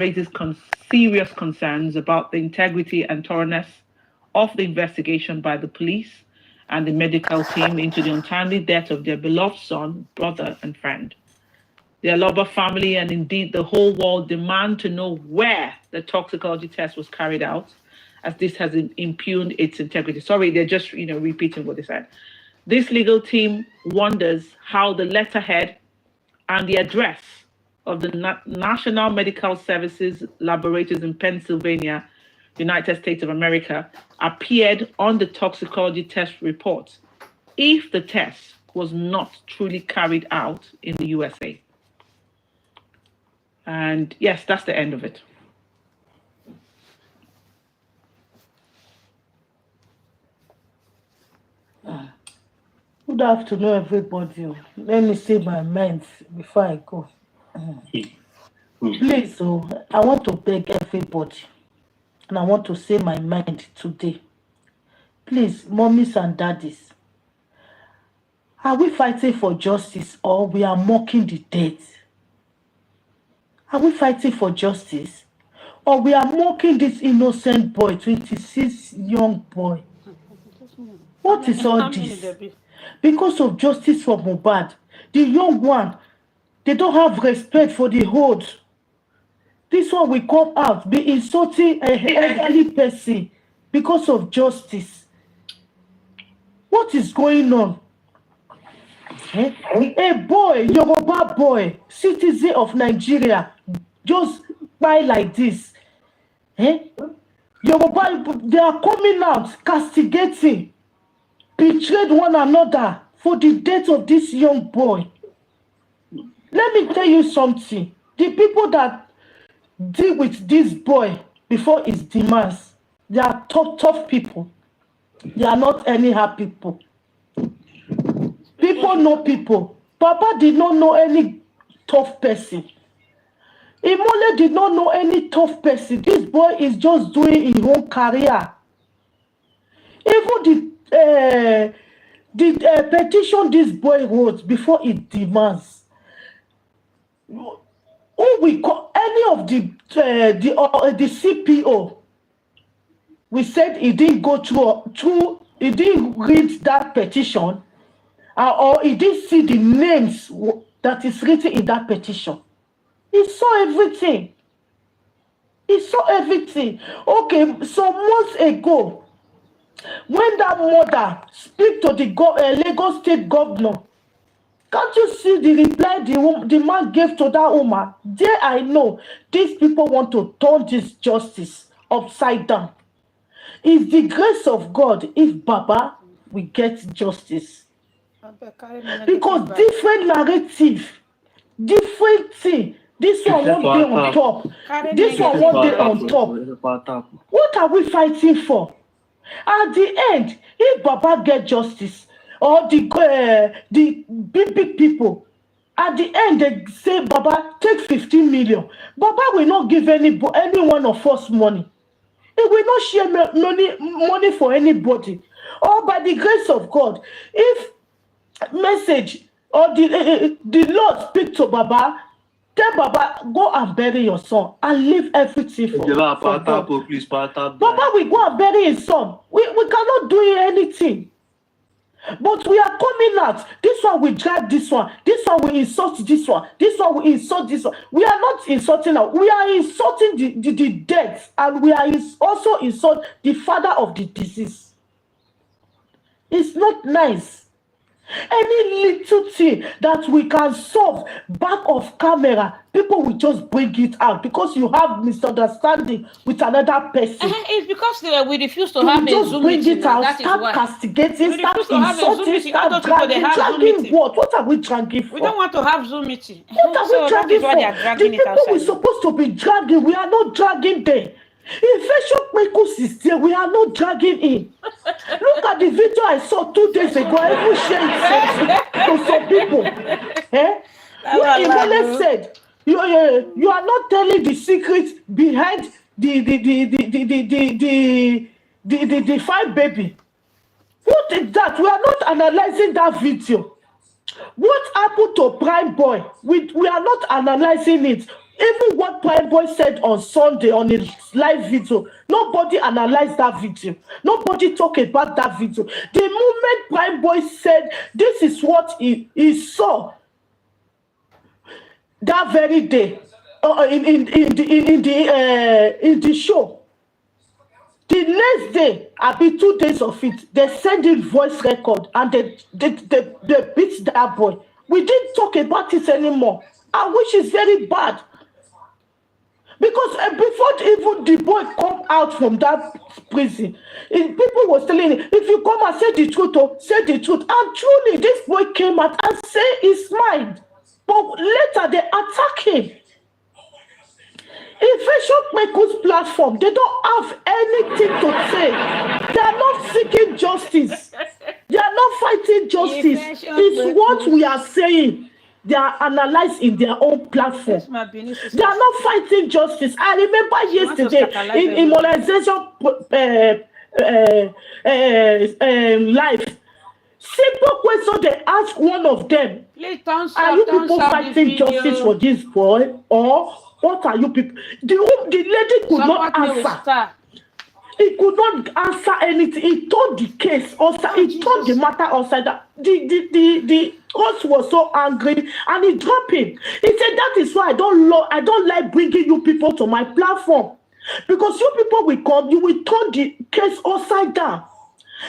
raises serious concerns about the integrity and thoroughness of the investigation by the police and the medical team into the untimely death of their beloved son, brother, and friend. The Aloba family and indeed the whole world demand to know where the toxicology test was carried out, as this has impugned its integrity. Sorry, they're just repeating what they said. This legal team wonders how the letterhead and the address of the National Medical Services Laboratories in Pennsylvania, United States of America, appeared on the toxicology test report if the test was not truly carried out in the USA. And yes, that's the end of it. Good afternoon, everybody. Let me say my mind before I go. Please, I want to beg everybody, and I want to say my mind today. Please, mommies and daddies, are we fighting for justice or we are mocking the dead? Are we fighting for justice or we are mocking this innocent boy, 26 young boy? What is all this? Because of justice for Mohbad, the young one, they don't have respect for the old. This one will come out, be insulting a elderly person because of justice. What is going on? A boy, Yoruba boy, citizen of Nigeria, just buy like this. Yoruba, they are coming out, castigating, betrayed one another for the death of this young boy. Let me tell you something. The people that deal with this boy before his demands, they are tough people. They are not anyhow people. People know people. Papa did not know any tough person. Imole did not know any tough person. This boy is just doing his own career. Even the petition this boy wrote before it demands, who we call any of the CPO, we said he didn't go through, he didn't read that petition, or he didn't see the names that is written in that petition. He saw everything. He saw everything. Okay, so months ago, when that mother speak to the Lagos State governor, can't you see the reply the man gave to that woman? There I know these people want to turn this justice upside down. It's the grace of God if Baba will get justice. Because different narrative, different thing. This one won't be on top. This one won't be on top. What are we fighting for? At the end, if Baba get justice, or the big people, at the end they say, Baba, take 15 million. Baba will not give any one of us money. He will not share money for anybody. Or by the grace of God, if message or the Lord speak to Baba, tell Baba, go and bury your son and leave everything for God. Baba will go and bury his son. We cannot do anything. But we are coming out. This one will drag this one. This one will insult this one. This one will insult this one. We are not insulting now. We are insulting the dead. And we are also insulting the father of the disease. It's not nice. Any little thing that we can solve back of camera, people will just bring it out because you have misunderstanding with another person. It's because we refuse to have a Zoom bring meeting. It out, start castigating, start insulting, start dragging. What are we dragging for? We don't want to have Zoom meeting. What are we dragging for? The people we're supposed to be dragging, we are not dragging them. Infection Kwekus is there. We are not dragging in. Look at the video I saw 2 days ago. I even shared it to some people. What Imole said, you are not telling the secret behind the fine baby. What is that? We are not analyzing that video. What happened to Prime Boy? We are not analyzing it. Even what Prime Boy said on Sunday on his live video, nobody analyzed that video. Nobody talked about that video. The moment Prime Boy said this is what he saw that very day in the show, the next day, be 2 days of it, they send in voice record and they beat that boy. We didn't talk about it anymore, which is very bad. Because before even the boy come out from that prison, people was telling him, if you come and say the truth, say the truth. And truly, this boy came out and said his mind. But later, they attack him. In Tôxicöîôgy's platform, they don't have anything to say. They are not seeking justice. They are not fighting justice. It's what we are saying. They are analyzed in their own platform. They are not fighting justice. I remember yesterday in immunization live, simple question they asked one of them: are you people fighting justice for this boy, or what are you people? The lady could not answer. He could not answer anything. He told the case outside. He told the matter outside. The host was so angry and he dropped him. He said, that is why I don't like bringing you people to my platform. Because you people will come, you will turn the case upside down.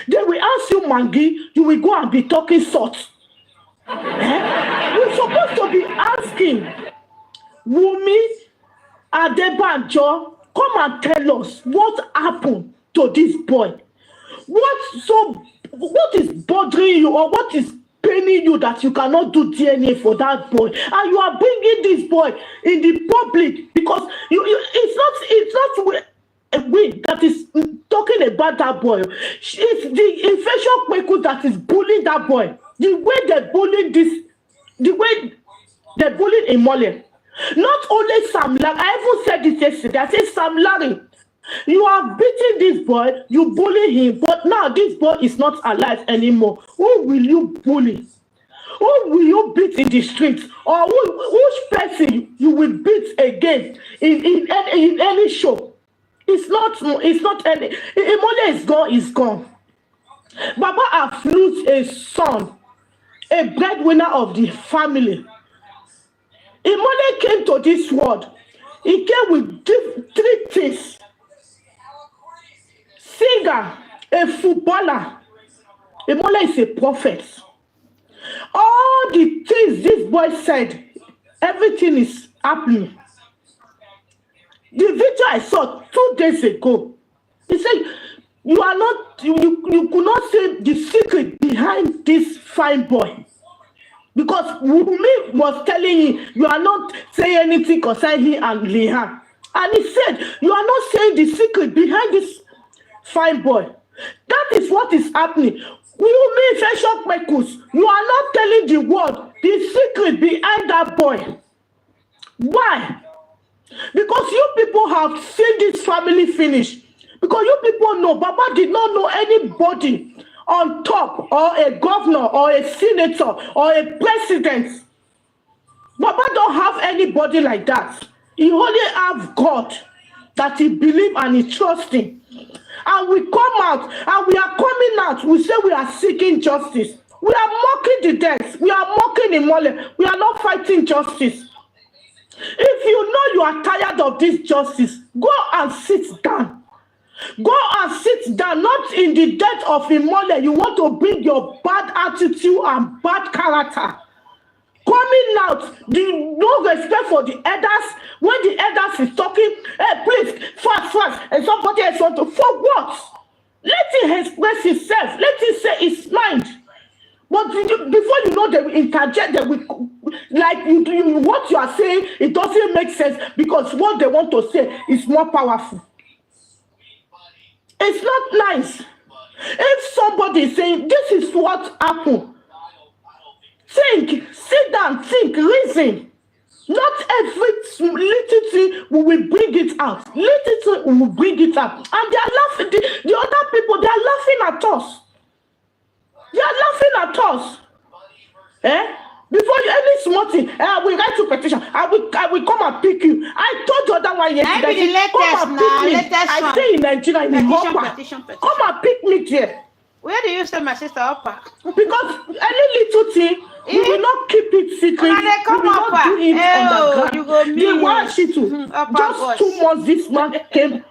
They will ask you, Mangi, you will go and be talking sort. We're supposed to be asking Wumi Adebanjo, come and tell us what happened to this boy. What is bothering you, or what is paining you that you cannot do DNA for that boy? And you are bringing this boy in the public because it's not we that is talking about that boy. It's the infection Kweku that is bullying that boy. The way they're bullying Imole. Not only Sam Larry, I even said this yesterday. I said, Sam Larry, you are beating this boy, you bully him, but now this boy is not alive anymore. Who will you bully? Who will you beat in the streets? Or which person you will beat again in any show? It's not any. Imole is gone. Baba has lost a son, a breadwinner of the family. Imole came to this world. He came with 3 things: singer, a footballer. Imole is a prophet. All the things this boy said, everything is happening. The video I saw 2 days ago, he said, you could not say the secret behind this fine boy. Because Wumi was telling him, you are not saying anything concerning him and Lihan. And he said, you are not saying the secret behind this fine boy. That is what is happening. Wumi Tôxicöîôgy, you are not telling the world the secret behind that boy. Why? Because you people have seen this family finish. Because you people know, Baba did not know anybody on top, or a governor, or a senator, or a president. Baba don't have anybody like that. He only have God that he believes and he trusts in. And we come out, and we are coming out, we say we are seeking justice. We are mocking the death. We are mocking Imole. We are not fighting justice. If you know you are tired of this justice, go and sit down. Go and sit down, not in the death of Imole. You want to bring your bad attitude and bad character. Coming out, no respect for the elders. When the elders is talking, hey, please, fast, and somebody else want to, for what? Let him express himself. Let him say his mind. But before you know, they will interject, they will, like what you are saying, it doesn't make sense because what they want to say is more powerful. It's not nice. If somebody is saying, this is what happened, think, sit down, think, reason. Not every little thing we will bring it out. Little thing we will bring it out. And they are laughing. The other people, they are laughing at us. They are laughing at us. Before you any small thing, I will write to petition. I will come and pick you. I told you that one yesterday. I be the latest Come and pick now, me. latest I one. stay in Nigeria in the Petition, hopper. petition, petition. Come and pick me there. Where do you say my sister upper? Because any little thing, we will not keep it secret. Una dey We come will not upper. do it Oh, you go underground. The miss. one she too. Upper Just boss. 2 months this man came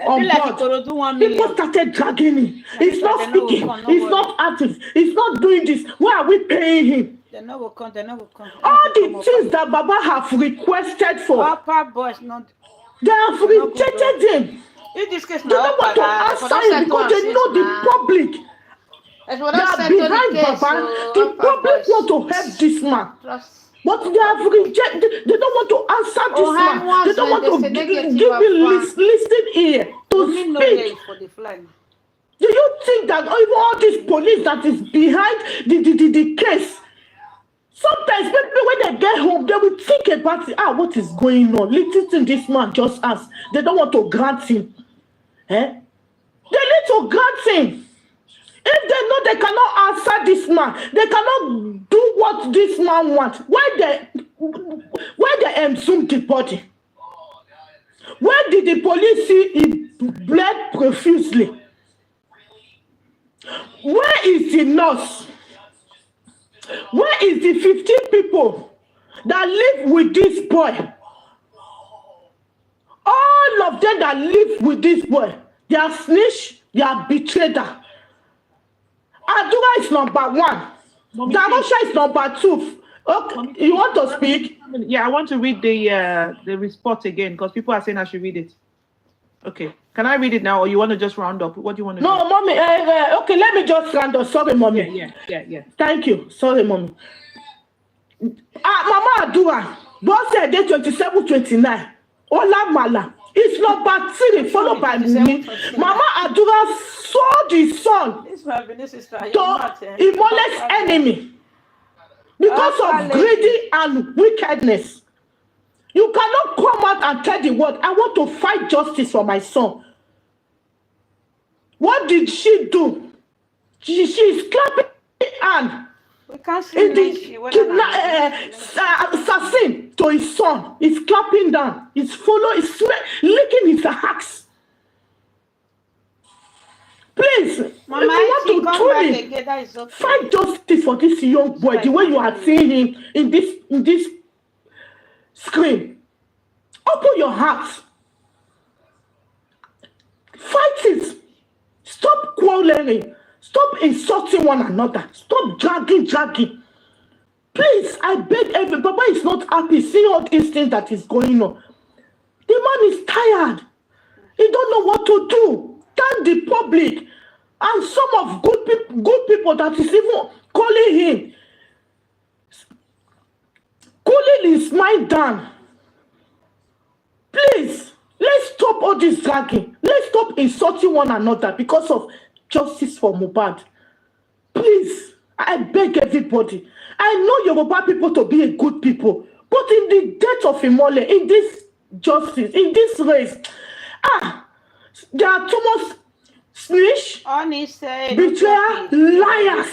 on Be like board. Ikorodu 1 People million. started dragging him. He's not They no go speaking. come, no He's worry. not active. He's not doing this. Why are we paying him? They no go come, they no go come. All They no the go things that Baba have requested for, upper boss, not. they have rejected him. If this case They now don't want to answer him because they know the public. They They are behind Baba. The public want to help this man. But they have rejected. They don't want to answer this man. They don't want to give him listening ear to speak. For the flag. Do you think that even all this police that is behind the case, sometimes people when they get home, they will think about it. What is going on? Little thing this man just asked. They don't want to grant him. They need to grant him. If they know they cannot answer this man, they cannot do what this man wants. Why they exhumed the body? Where did the police see it bled profusely? Where is the nurse? Where is the 15 people that live with this boy? All of them that live with this boy, they are snitch, they are betrayed. Adura is number 1. Darosha is number 2. Okay, you want to speak? Yeah, I want to read the report again because people are saying I should read it. Okay, can I read it now, or you want to just round up? What do you want to do? No, mommy. Okay, let me just round up. Sorry, mommy. Yeah. Thank you. Sorry, mommy. Mama Adura, boss said day 27, 29. Ola Mala. It's number 3, followed by me. Mama Adura saw the son to Imole's enemy because of greedy and wickedness. You cannot come out and tell the world, I want to fight justice for my son. What did she do? She is clapping hand. We can't see assassin to his son. He's clapping down. He's following, he's licking his axe. Please, Mama, if you want to truly fight justice for this young boy, the way you are seeing him in this screen, open your heart. Fight it. Stop quarreling. Stop insulting one another. Stop dragging. Please, I beg everybody. Baba is not happy seeing all these things that is going on. The man is tired. He don't know what to do. Thank the public and some of good people that is even calling him, cooling his mind down. Please, let's stop all this dragging. Let's stop insulting one another because of justice for Mohbad. Please, I beg everybody. I know Yoruba people to be a good people, but in the death of Imole, in this justice, in this race, there are too much snitch, betrayal, liars.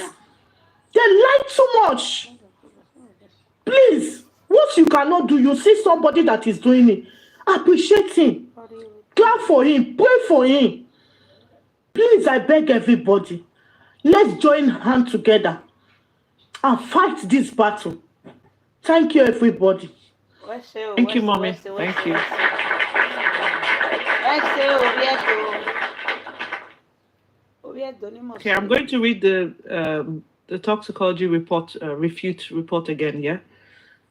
They lie too much. Please, what you cannot do, you see somebody that is doing it, appreciate him, clap for him, pray for him. Please, I beg everybody, let's join hands together and fight this battle. Thank you, everybody. Thank you, mommy. Thank you. Okay, I'm going to read the toxicology report, refute report again, yeah?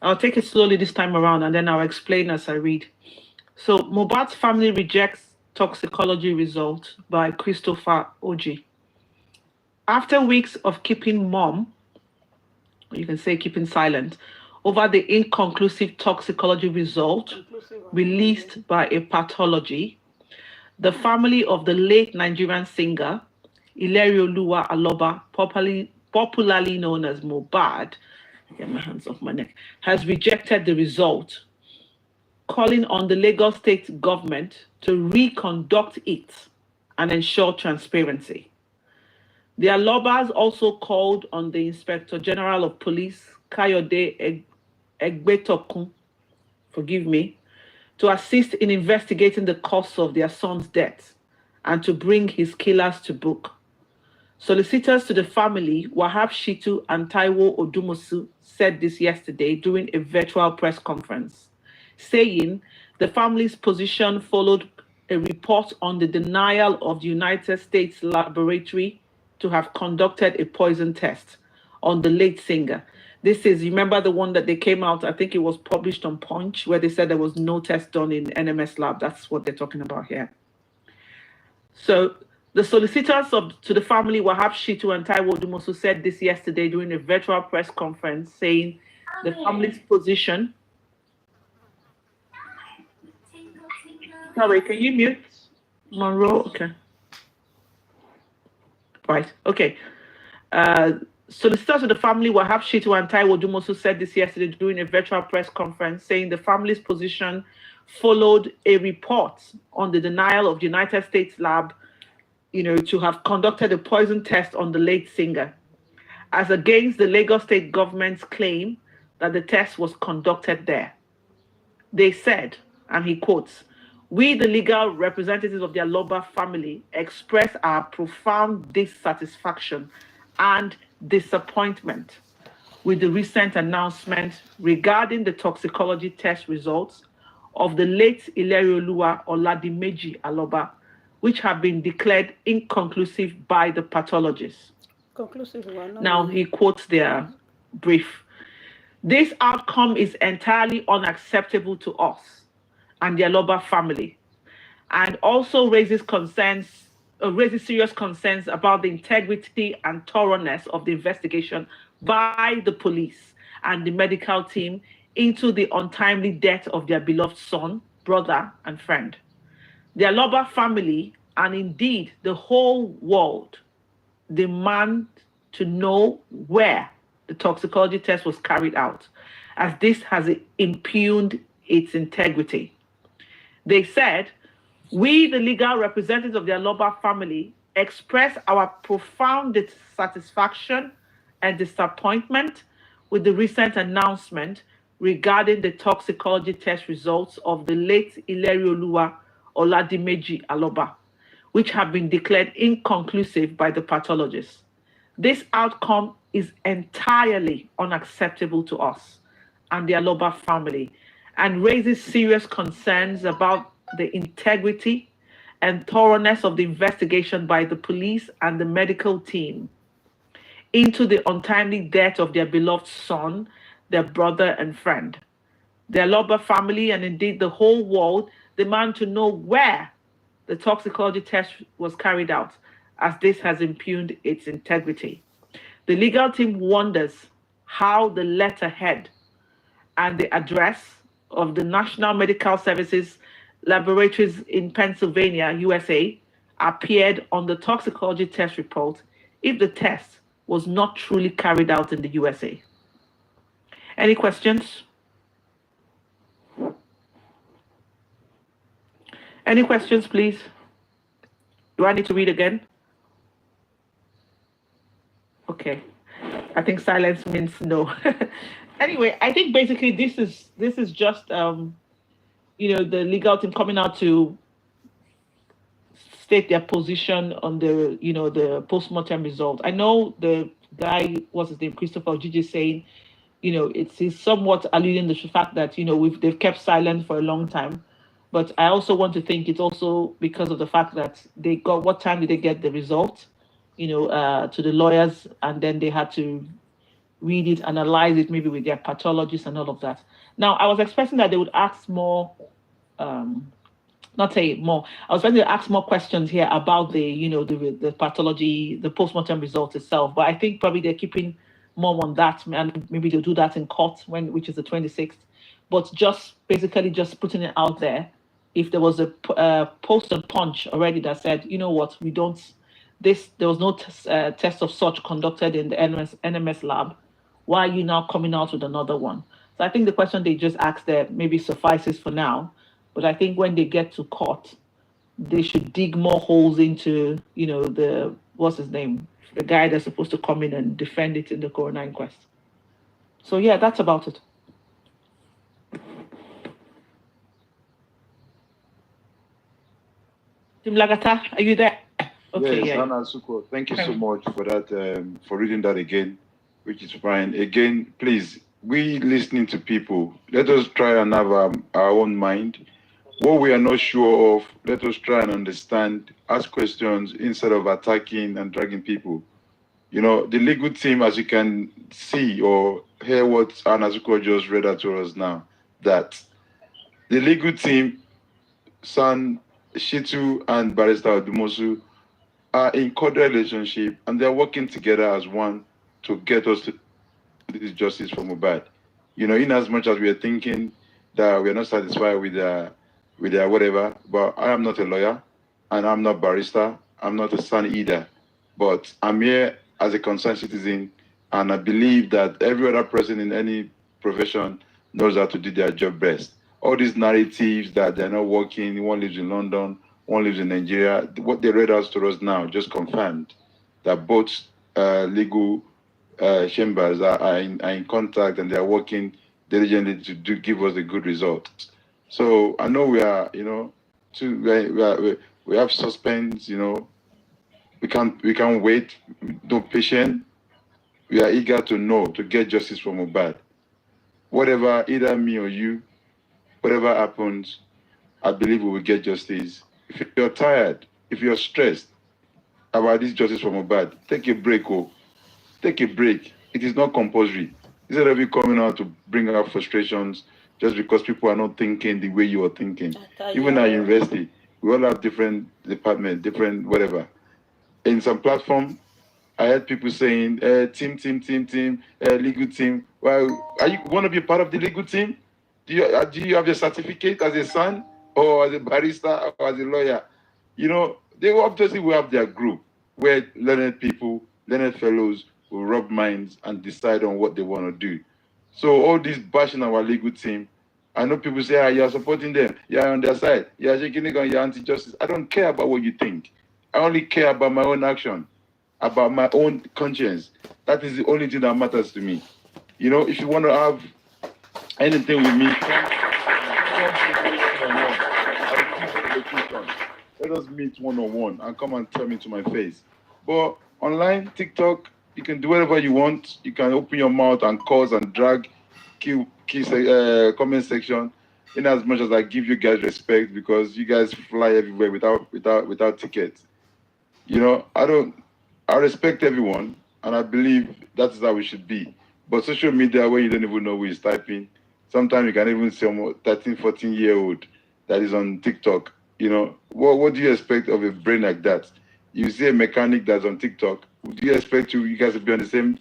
I'll take it slowly this time around and then I'll explain as I read. So, Mohbad's family rejects toxicology result by R3SÜLTS. After weeks of keeping mum, you can say keeping silent, over the inconclusive toxicology result released by a pathology, the family of the late Nigerian singer, Ilerioluwa Aloba, popularly known as Mohbad, get my hands off my neck, has rejected the result, calling on the Lagos state government to reconduct it and ensure transparency. The Alobas also called on the Inspector General of Police, Kayode Egbetokun, forgive me, to assist in investigating the cause of their son's death and to bring his killers to book. Solicitors to the family, Wahab Shitu and Taiwo Odumosu, said this yesterday during a virtual press conference, saying the family's position followed a report on the denial of the United States laboratory to have conducted a poison test on the late singer. This is, remember the one that they came out, I think it was published on Punch, where they said there was no test done in NMS lab. That's what they're talking about here. So the solicitors to the family, Wahab Shitu and Taiwo Odumosu, said this yesterday during a virtual press conference, saying the family's position. Sorry, can you mute Monroe? Okay. Right, okay. Solicitors of the family, Wahab Shitu and Taiwo Odumosu, said this yesterday during a virtual press conference, saying the family's position followed a report on the denial of the United States lab, to have conducted a poison test on the late singer, as against the Lagos state government's claim that the test was conducted there. They said, and he quotes, "We, the legal representatives of the Aloba family, express our profound dissatisfaction and disappointment with the recent announcement regarding the toxicology test results of the late Ilerioluwa Oladimeji Aloba, which have been declared inconclusive by the pathologists." Conclusive one. Now he quotes their brief. "This outcome is entirely unacceptable to us and the Aloba family, and also raises serious concerns about the integrity and thoroughness of the investigation by the police and the medical team into the untimely death of their beloved son, brother, and friend. The Aloba family, and indeed the whole world, demand to know where the toxicology test was carried out, as this has impugned its integrity." They said, "We, the legal representatives of the Aloba family, express our profound dissatisfaction and disappointment with the recent announcement regarding the toxicology test results of the late Ilerioluwa Oladimeji Aloba, which have been declared inconclusive by the pathologists. This outcome is entirely unacceptable to us and the Aloba family, and raises serious concerns about the integrity and thoroughness of the investigation by the police and the medical team into the untimely death of their beloved son, their brother and friend. The Aloba family, and indeed the whole world, demand to know where the toxicology test was carried out, as this has impugned its integrity. The legal team wonders how the letterhead and the address of the National Medical Services Laboratories in Pennsylvania, USA, appeared on the toxicology test report if the test was not truly carried out in the USA. Any questions? Any questions, please? Do I need to read again? Okay. I think silence means no. Anyway, I think basically this is just the legal team coming out to state their position on the post-mortem result. I know the guy, what's his name, Christopher Gigi, saying, it's somewhat alluding to the fact that they've kept silent for a long time. But I also want to think it's also because of the fact that what time did they get the result, to the lawyers, and then they had to read it, analyze it, maybe with their pathologists and all of that. Now, I was expecting that they would ask more, I was expecting to ask more questions here about the pathology, the postmortem results itself. But I think probably they're keeping more on that, and maybe they'll do that in court, which is the 26th. But basically just putting it out there. If there was a post on Punch already that said, there was no test of such conducted in the NMS lab, why are you now coming out with another one? So I think the question they just asked there maybe suffices for now. But I think when they get to court, they should dig more holes into, what's his name? The guy that's supposed to come in and defend it in the coroner inquest. So yeah, that's about it. Tim Lagata, are you there? Okay, yes, yeah. Anna Suko, thank you so much for that, for reading that again, which is fine. Again, please, we listening to people, let us try and have our own mind. What we are not sure of, let us try and understand, ask questions instead of attacking and dragging people. You know, the legal team, as you can see or hear what Anna Suko just read out to us now, that the legal team, San Shitu and Barrister Odumosu, are in cordial relationship and they're working together as one to get us to this justice for Mohbad. You know, in as much as we are thinking that we are not satisfied with their whatever, but I am not a lawyer and I'm not barrister, I'm not a son either, but I'm here as a concerned citizen, and I believe that every other person in any profession knows how to do their job best. All these narratives that they're not working, one lives in London, one lives in Nigeria, what they read out to us now just confirmed that both legal chambers are in contact and they are working diligently to give us a good result. So I know we are, you know, we have suspense, you know, we can't wait, no patient. We are eager to know, to get justice for Mohbad. Whatever, either me or you, whatever happens, I believe we will get justice. If you're tired, if you're stressed about this justice for Mohbad, take a break, oh. Take a break. It is not compulsory. Instead of you coming out to bring out frustrations just because people are not thinking the way you are thinking. Even at university, we all have different departments, different whatever. In some platform, I heard people saying, team, legal team. Well, are you want to be part of the legal team? Do you have your certificate as a son or as a barrister or as a lawyer? You know, they obviously will have their group where learned people, learned fellows will rub minds and decide on what they want to do. So all this bashing our legal team, I know people say, you're supporting them, you're on their side, you're shaking it on your anti-justice. I don't care about what you think. I only care about my own action, about my own conscience. That is the only thing that matters to me. You know, if you want to have anything with me, let us meet one-on-one and come and tell me to my face. But online, TikTok, you can do whatever you want. You can open your mouth and cause and drag, kill comment section. In as much as I give you guys respect because you guys fly everywhere without tickets. You know, I respect everyone and I believe that is how we should be. But social media, where you don't even know who is typing, sometimes you can even see a 13, 14-year-old that is on TikTok. You know, what do you expect of a brain like that? You see a mechanic that's on TikTok, do you expect you guys to be on the same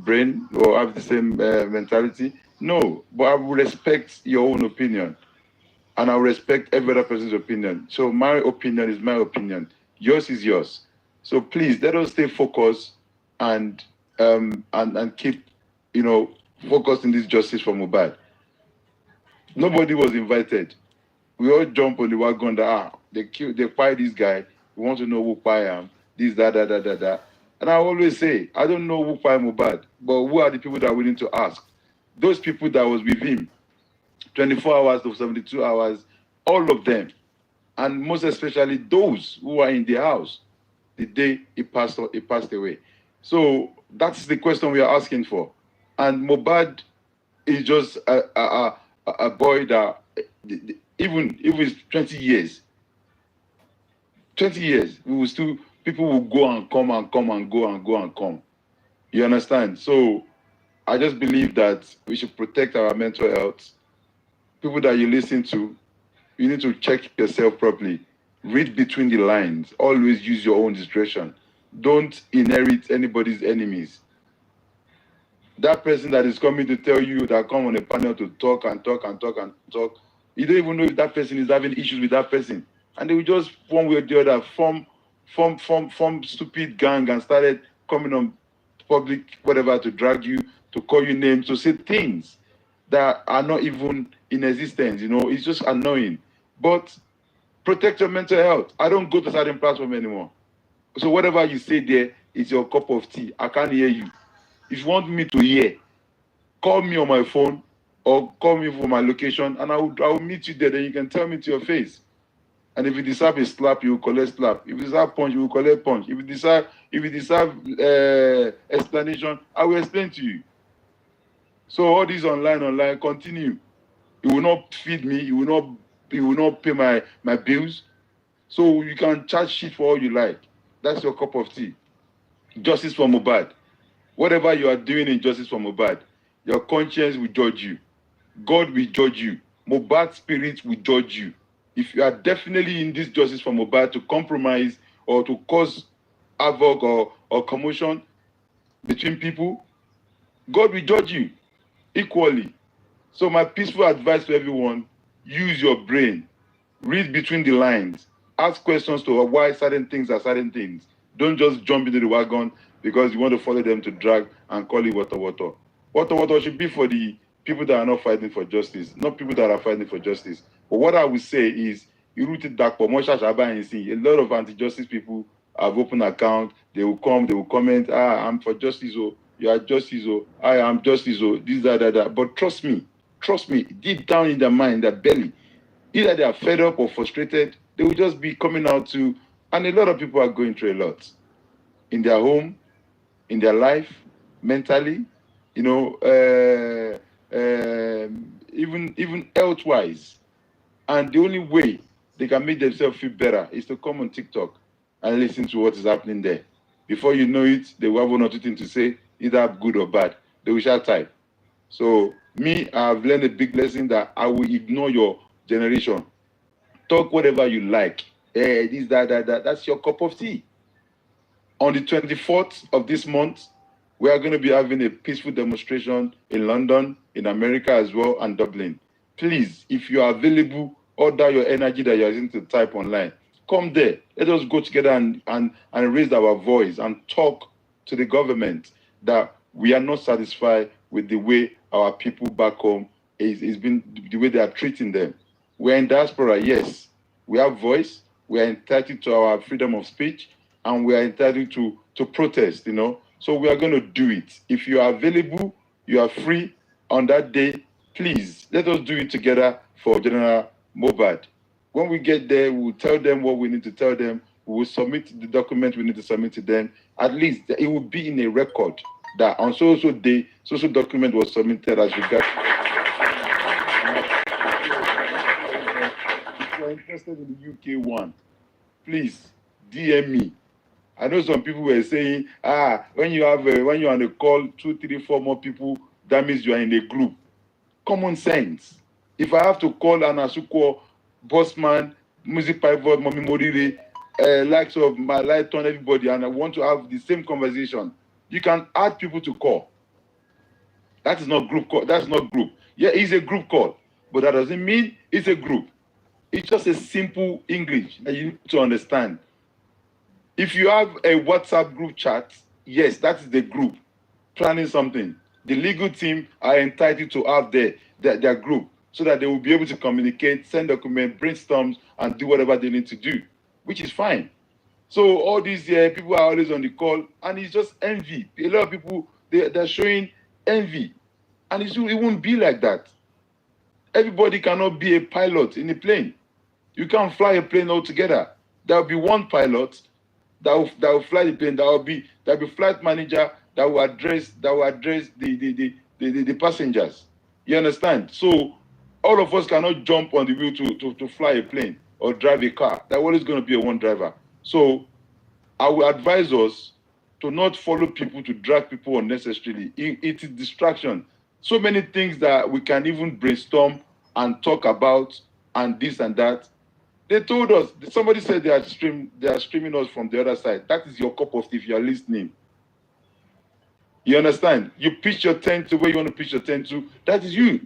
brain or have the same mentality? No, but I will respect your own opinion and I will respect every other person's opinion. So my opinion is my opinion. Yours is yours. So please let us stay focused and keep, you know, focused in this justice for Mohbad. Nobody was invited. We all jump on the wagon that they fired this guy. We want to know who fired him. This, that. And I always say, I don't know who fired Mohbad, but who are the people that are willing to ask? Those people that was with him, 24 hours to 72 hours, all of them, and most especially those who are in the house the day he passed away. So that's the question we are asking for. And Mohbad is just a boy that even if it's 20 years, we will still, people will go and come and come and go and go and come. You understand? So I just believe that we should protect our mental health. People that you listen to, you need to check yourself properly. Read between the lines. Always use your own discretion. Don't inherit anybody's enemies. That person that is coming to tell you that come on a panel to talk, you don't even know if that person is having issues with that person. And they will just, one way or the other, form stupid gang and started coming on public, whatever, to drag you, to call you names, to say things that are not even in existence. You know, it's just annoying. But protect your mental health. I don't go to certain platform anymore. So whatever you say there is your cup of tea. I can't hear you. If you want me to hear, call me on my phone or call me for my location, and I will meet you there. Then you can tell me to your face. And if you deserve a slap, you will collect slap. If you deserve punch, you will collect punch. If you deserve explanation, I will explain to you. So all these online, continue. You will not feed me. You will not pay my bills. So you can charge shit for all you like. That's your cup of tea. Justice for Mohbad. Whatever you are doing in justice for Mohbad, your conscience will judge you. God will judge you. Mohbad's spirit will judge you. If you are definitely in this justice for Mohbad to compromise or to cause havoc or commotion between people, God will judge you equally. So my peaceful advice to everyone, use your brain. Read between the lines. Ask questions to why certain things are certain things. Don't just jump into the wagon because you want to follow them to drag and call it water. Water should be for the people that are not fighting for justice, not people that are fighting for justice. But what I would say is, you root it back for a lot of anti-justice people have open account. They will come, they will comment, I'm for justice, oh, you are justice, oh, I am justice, oh, this, that. But trust me, deep down in their mind, their belly, either they are fed up or frustrated, they will just be coming out to, and a lot of people are going through a lot in their home, in their life, mentally, even health-wise. And the only way they can make themselves feel better is to come on TikTok and listen to what is happening there. Before you know it, they will have one or two things to say, either good or bad. They will shall type. So me, I've learned a big lesson that I will ignore your generation. Talk whatever you like. This, that. That's your cup of tea. On the 24th of this month, we are going to be having a peaceful demonstration in London, in America as well, and Dublin. Please, if you are available, order your energy that you are using to type online. Come there. Let us go together and raise our voice and talk to the government that we are not satisfied with the way our people back home is been, the way they are treating them. We're in diaspora, yes. We have voice. We are entitled to our freedom of speech, and we are entitled to protest, So we are going to do it. If you are available, you are free on that day, please, let us do it together for General Mohbad. When we get there, we will tell them what we need to tell them. We will submit the document we need to submit to them. At least it will be in a record that on so-so day, so-so document was submitted as regards. If you are interested in the UK one, please DM me. I know some people were saying, when you're on a call, 2, 3, 4 more people, that means you are in a group. Common sense. If I have to call Anasuko, Bossman, Music Pivot, Mommy Morire, likes of my light on everybody, and I want to have the same conversation, you can add people to call. That is not group call. That's not group. Yeah, it's a group call, but that doesn't mean it's a group. It's just a simple English that you need to understand. If you have a WhatsApp group chat, yes, that is the group planning something. The legal team are entitled to have their group so that they will be able to communicate, send documents, brainstorms, and do whatever they need to do, which is fine. So all these people are always on the call, and it's just envy. A lot of people, they're showing envy, and it won't be like that. Everybody cannot be a pilot in a plane. You can't fly a plane altogether. There will be one pilot that will fly the plane. There will be flight manager that will address the passengers. You understand? So all of us cannot jump on the wheel to fly a plane or drive a car. There's always going to be a one driver. So I will advise us to not follow people, to drag people unnecessarily. It is distraction. So many things that we can even brainstorm and talk about, and this and that. They told us, somebody said they are streaming us from the other side. That is your cup of tea if you are listening. You understand? You pitch your tent to where you want to pitch your tent to. That is you.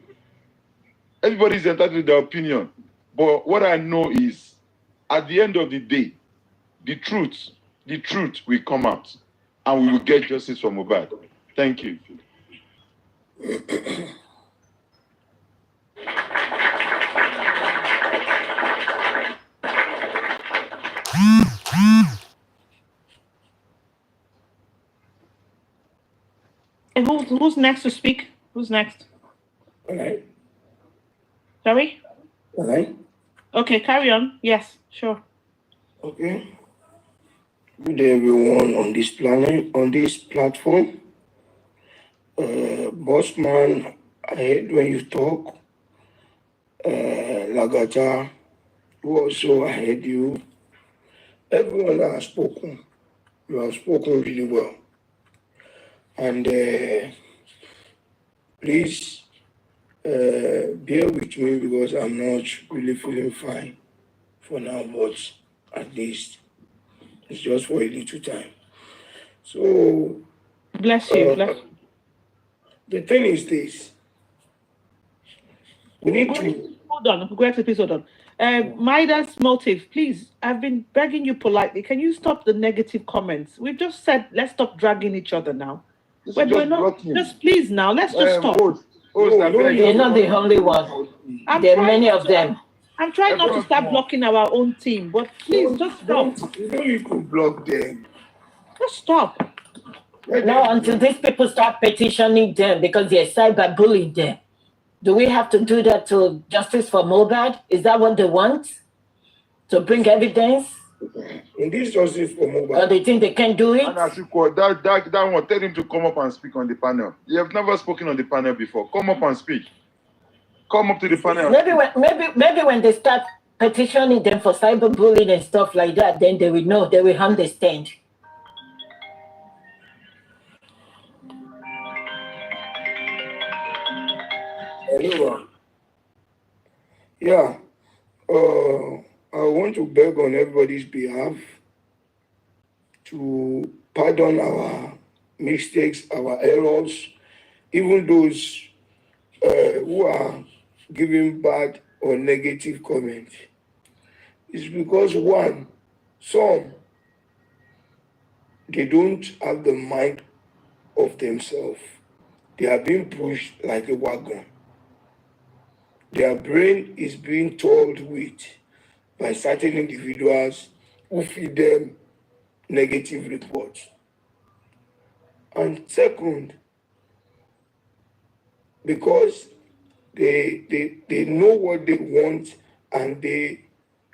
Everybody is entitled to their opinion. But what I know is, at the end of the day, the truth will come out. And we will get justice for Mohbad. Thank you. And who's next to speak? Who's next? All right. Sorry? All right. Okay, carry on. Yes, sure. Okay. Good day, everyone on this planet, on this platform. Bossman, I heard when you talk. Lagata, who also I heard you. Everyone that has spoken, you have spoken really well. And please bear with me because I'm not really feeling fine for now, but at least it's just for a little time. So, Bless you. Bless you. the thing is this. We need to... Hold on, please hold on. Maida's motive, please. I've been begging you politely. Can you stop the negative comments? We've just said let's stop dragging each other now. We're not, just please now. Let's just stop. You're not the only one. There are many of them. I'm trying not to start blocking our own team, but please just stop. You don't need to block them. Just stop. No, until these people start petitioning them because they're cyberbullying them. Do we have to do that to justice for Mohbad? Is that what they want? To bring evidence? In this justice for Mohbad. Or they think they can do it? That one, tell him to come up and speak on the panel. You have never spoken on the panel before. Come up and speak. Come up to the panel. Maybe when they start petitioning them for cyberbullying and stuff like that, then they will know, they will understand. Anyway, yeah, I want to beg on everybody's behalf to pardon our mistakes, our errors, even those who are giving bad or negative comments. It's because one, some, they don't have the mind of themselves. They are being pushed like a wagon. Their brain is being told with by certain individuals who feed them negative reports. And second, because they know what they want and they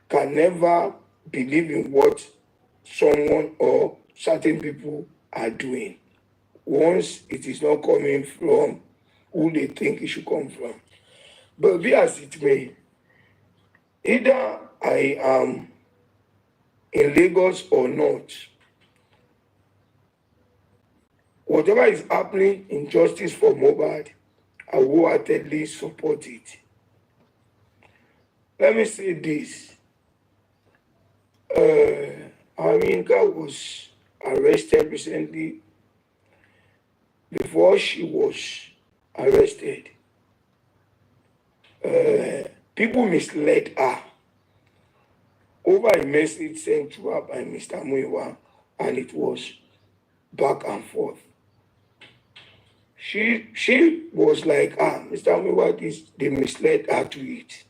can never believe in what someone or certain people are doing once it is not coming from who they think it should come from. But be as it may, either I am in Lagos or not, whatever is happening in justice for Mohbad, I wholeheartedly support it. Let me say this. Aminka was arrested recently. Before she was arrested, people misled her over a message sent to her by Mr. Muiwa, and it was back and forth. She was like, Mr. Muiwa, they misled her to it.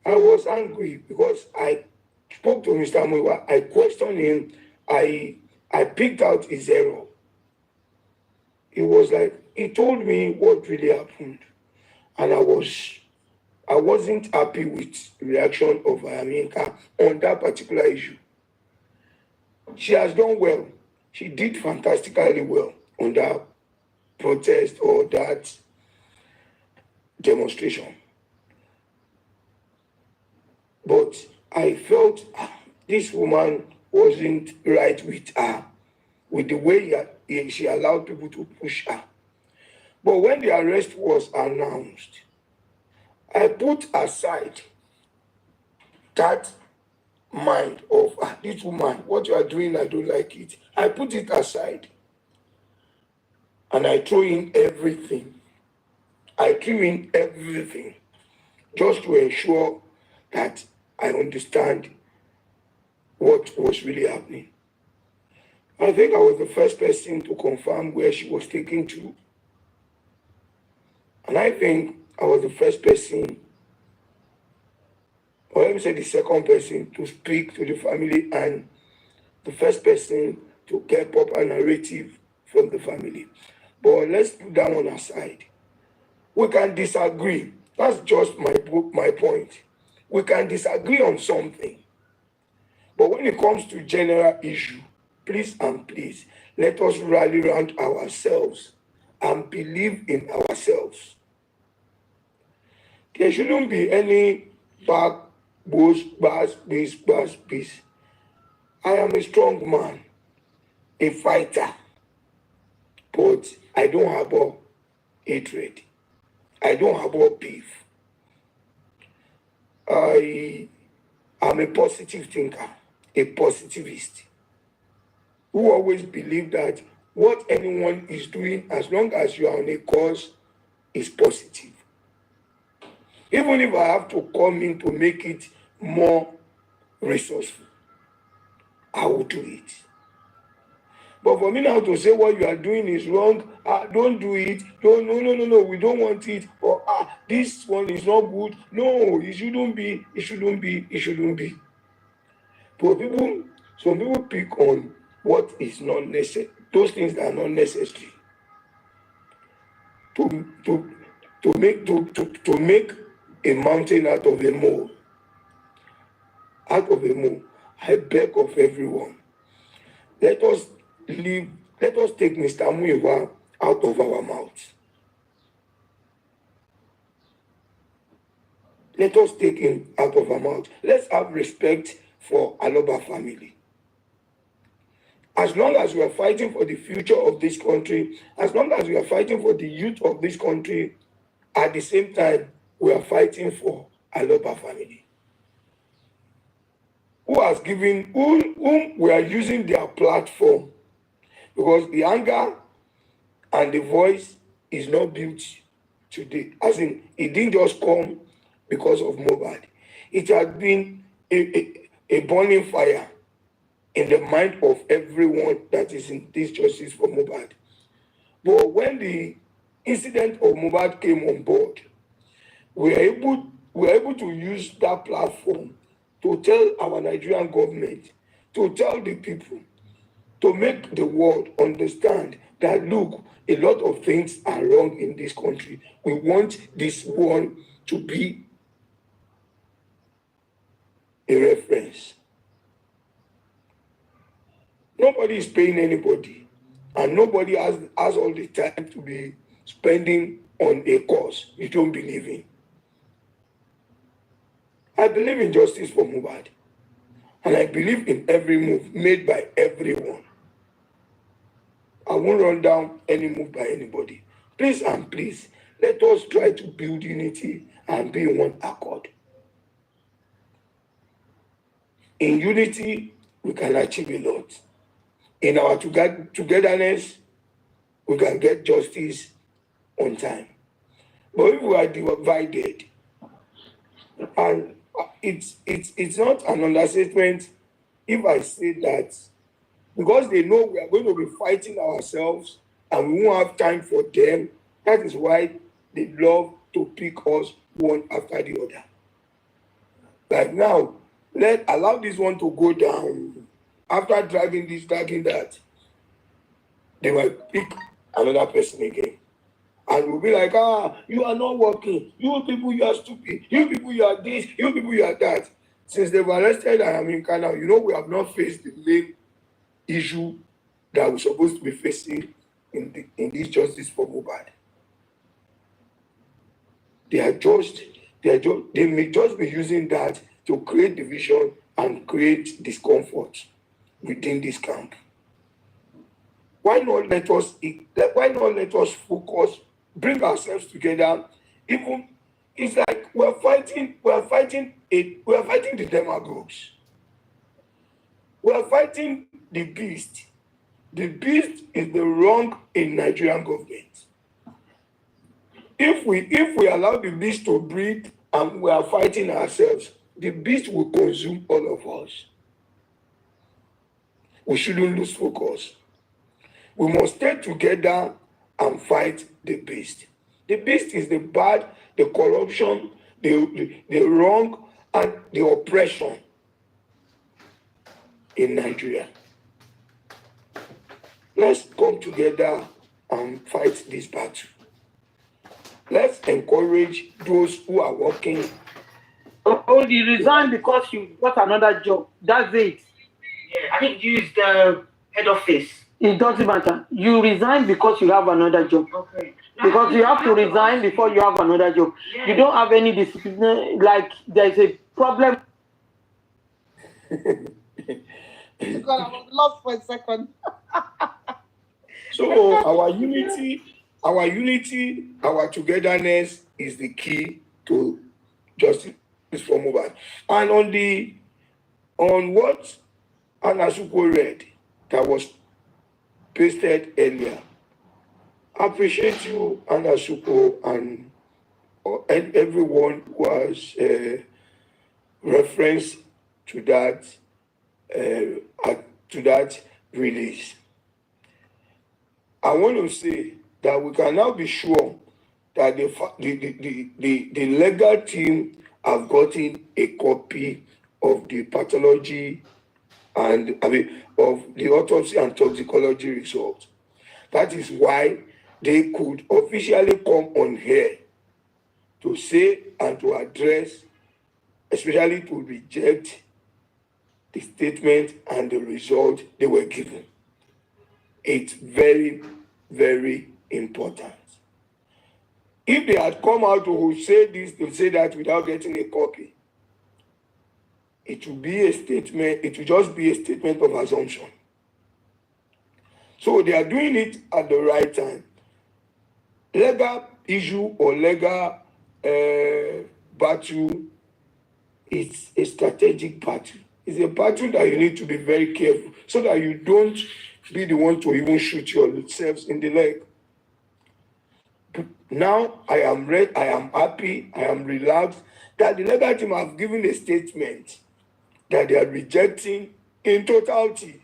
I was angry because I spoke to Mr. Muiwa, I questioned him, I picked out his error. It was like, he told me what really happened, and I wasn't happy with the reaction of Aminka on that particular issue. She has done well. She did fantastically well on that protest or that demonstration. But I felt this woman wasn't right with her, with the way she allowed people to push her. But when the arrest was announced, I put aside that mind of this woman, what you are doing, I don't like it. I put it aside and I threw in everything. Just to ensure that I understand what was really happening. I think I was the first person to confirm where she was taken to. And I think I was the first person, or let me say the second person, to speak to the family and the first person to get proper narrative from the family. But let's put that one aside. We can disagree. That's just my point. We can disagree on something. But when it comes to general issue, please and please, let us rally around ourselves and believe in ourselves. There shouldn't be any back, bush, bass. I am a strong man, a fighter, but I don't harbor hatred. I don't harbor beef. I am a positive thinker, a positivist, who always believe that what anyone is doing, as long as you are on a cause, is positive. Even if I have to come in to make it more resourceful, I will do it. But for me now to say what you are doing is wrong, don't do it, no, we don't want it, or this one is not good, no, it shouldn't be. But some people pick on what is not necessary, those things that are not necessary to make a mountain out of a mole. I beg of everyone, let us take Mr. Muiwa out of our mouth. Let us take him out of our mouth. Let's have respect for Aloba family. As long as we are fighting for the future of this country, as long as we are fighting for the youth of this country, at the same time, we are fighting for Aloba family. Whom we are using their platform, because the anger and the voice is not built today. As in, it didn't just come because of Mohbad. It has been a burning fire in the mind of everyone that is in this justice for Mohbad. But when the incident of Mohbad came on board, we were able to use that platform to tell our Nigerian government, to tell the people, to make the world understand that, look, a lot of things are wrong in this country. We want this one to be a reference. Nobody is paying anybody, and nobody has all the time to be spending on a cause you don't believe in. I believe in justice for Mohbad, and I believe in every move made by everyone. I won't run down any move by anybody. Please and please, let us try to build unity and be in one accord. In unity, we can achieve a lot. In our togetherness, we can get justice on time. But if we are divided, and it's not an understatement if I say that, because they know we are going to be fighting ourselves and we won't have time for them, that is why they love to pick us one after the other. Like now, allow this one to go down. After dragging this, dragging that, they might pick another person again. And we'll be like, you are not working. You people, you are stupid. You people, you are this. You people, you are that. Since they've arrested Ayaminka now, we have not faced the main issue that we're supposed to be facing in this justice for Mohbad. They may just be using that to create division and create discomfort within this camp. Why not let us focus, bring ourselves together? Even it's like we're fighting the demagogues. We're fighting the beast. The beast is the wrong in Nigerian government. If we allow the beast to breathe and we are fighting ourselves, the beast will consume all of us. We shouldn't lose focus. We must stay together and fight the beast. The beast is the bad, the corruption, the wrong, and the oppression in Nigeria. Let's come together and fight this battle. Let's encourage those who are working. Oh, you resigned because you got another job. That's it. Yeah, I think use the head office. It doesn't matter. You resign because you have another job. Okay. Because you have to resign before you have another job. Yeah. You don't have any discipline. Like there's a problem. God, I was lost for a second. So our unity, our togetherness is the key to justice for Mohbad. And on what R3SÜLTS read that was pasted earlier, I appreciate you, R3SÜLTS, and everyone who has reference to that release. I want to say that we can now be sure that the legal team have gotten a copy of the pathology and of the autopsy and toxicology results. That is why they could officially come on here to say and to address, especially to reject the statement and the result they were given. It's very, very important. If they had come out to say this, to say that without getting a copy, it would be a statement, it would just be a statement of assumption. So they are doing it at the right time. Legal issue or legal battle, it's a strategic battle. It's a battle that you need to be very careful so that you don't be the one to even shoot yourselves in the leg. Now I am happy, I am relaxed that the legal team have given a statement that they are rejecting in totality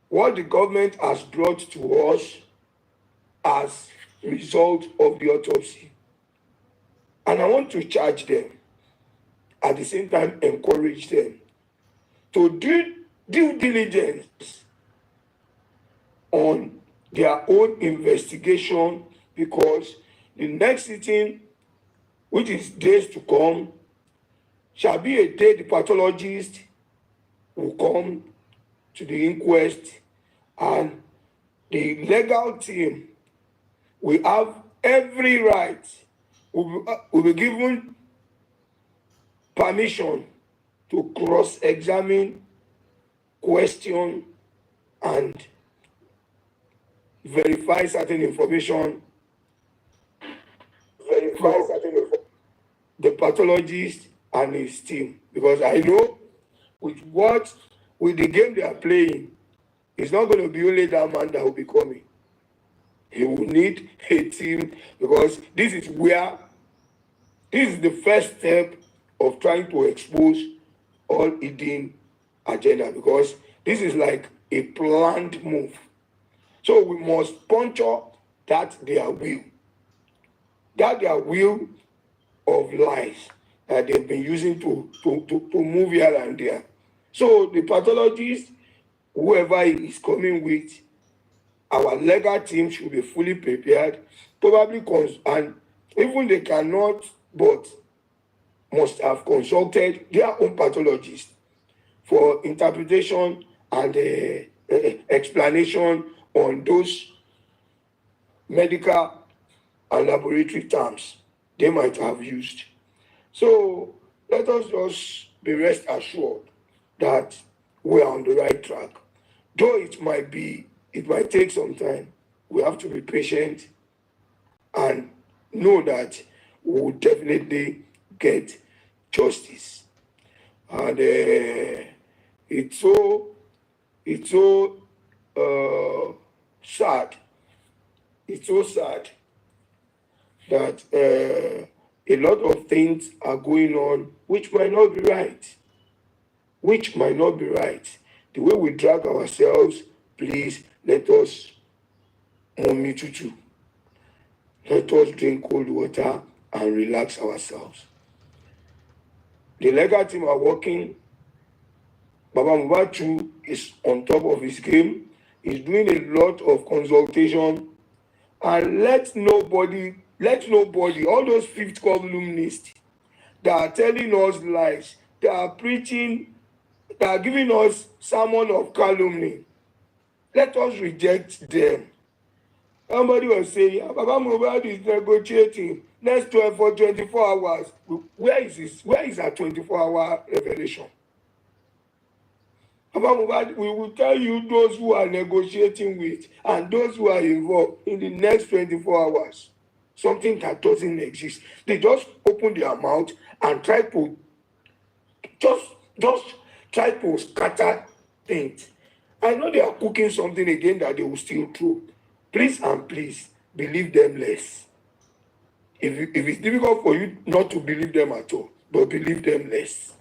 what the government has brought to us as a result of the autopsy. And I want to charge them, at the same time encourage them to do due diligence on their own investigation, because the next sitting, which is days to come, shall be a day the pathologist will come to the inquest, and the legal team will have every right, will be given permission to cross-examine, question, and verify certain information, the pathologist and his team. Because I know with the game they are playing, it's not going to be only that man that will be coming. He will need a team, because this is the first step of trying to expose all hidden agenda, because this is like a planned move. So we must puncture their will of lies that they've been using to move here and there. So the pathologist, whoever is coming with, our legal team should be fully prepared, and even they cannot, but must have consulted their own pathologist for interpretation and explanation on those medical and laboratory terms they might have used. So let us just be rest assured that we are on the right track. Though it might take some time, we have to be patient and know that we will definitely get justice. And it's so sad. It's so sad that a lot of things are going on which might not be right. The way we drag ourselves, please let us mommy. Let us drink cold water and relax ourselves. The legal team are working. Baba Mohbad is on top of his game. He's doing a lot of consultation, and let nobody let nobody, all those fifth columnists that are telling us lies, that are preaching, that are giving us sermon of calumny, let us reject them. Somebody was saying, Baba Mohbad is negotiating next 12 or 24 hours. Where is this? Where is our 24-hour revelation? Baba Mohbad, we will tell you those who are negotiating with and those who are involved in the next 24 hours. Something that doesn't exist. They just open their mouth and try to just try to scatter things. I know they are cooking something again that they will still throw. Please and please believe them less. If it's difficult for you not to believe them at all, but believe them less.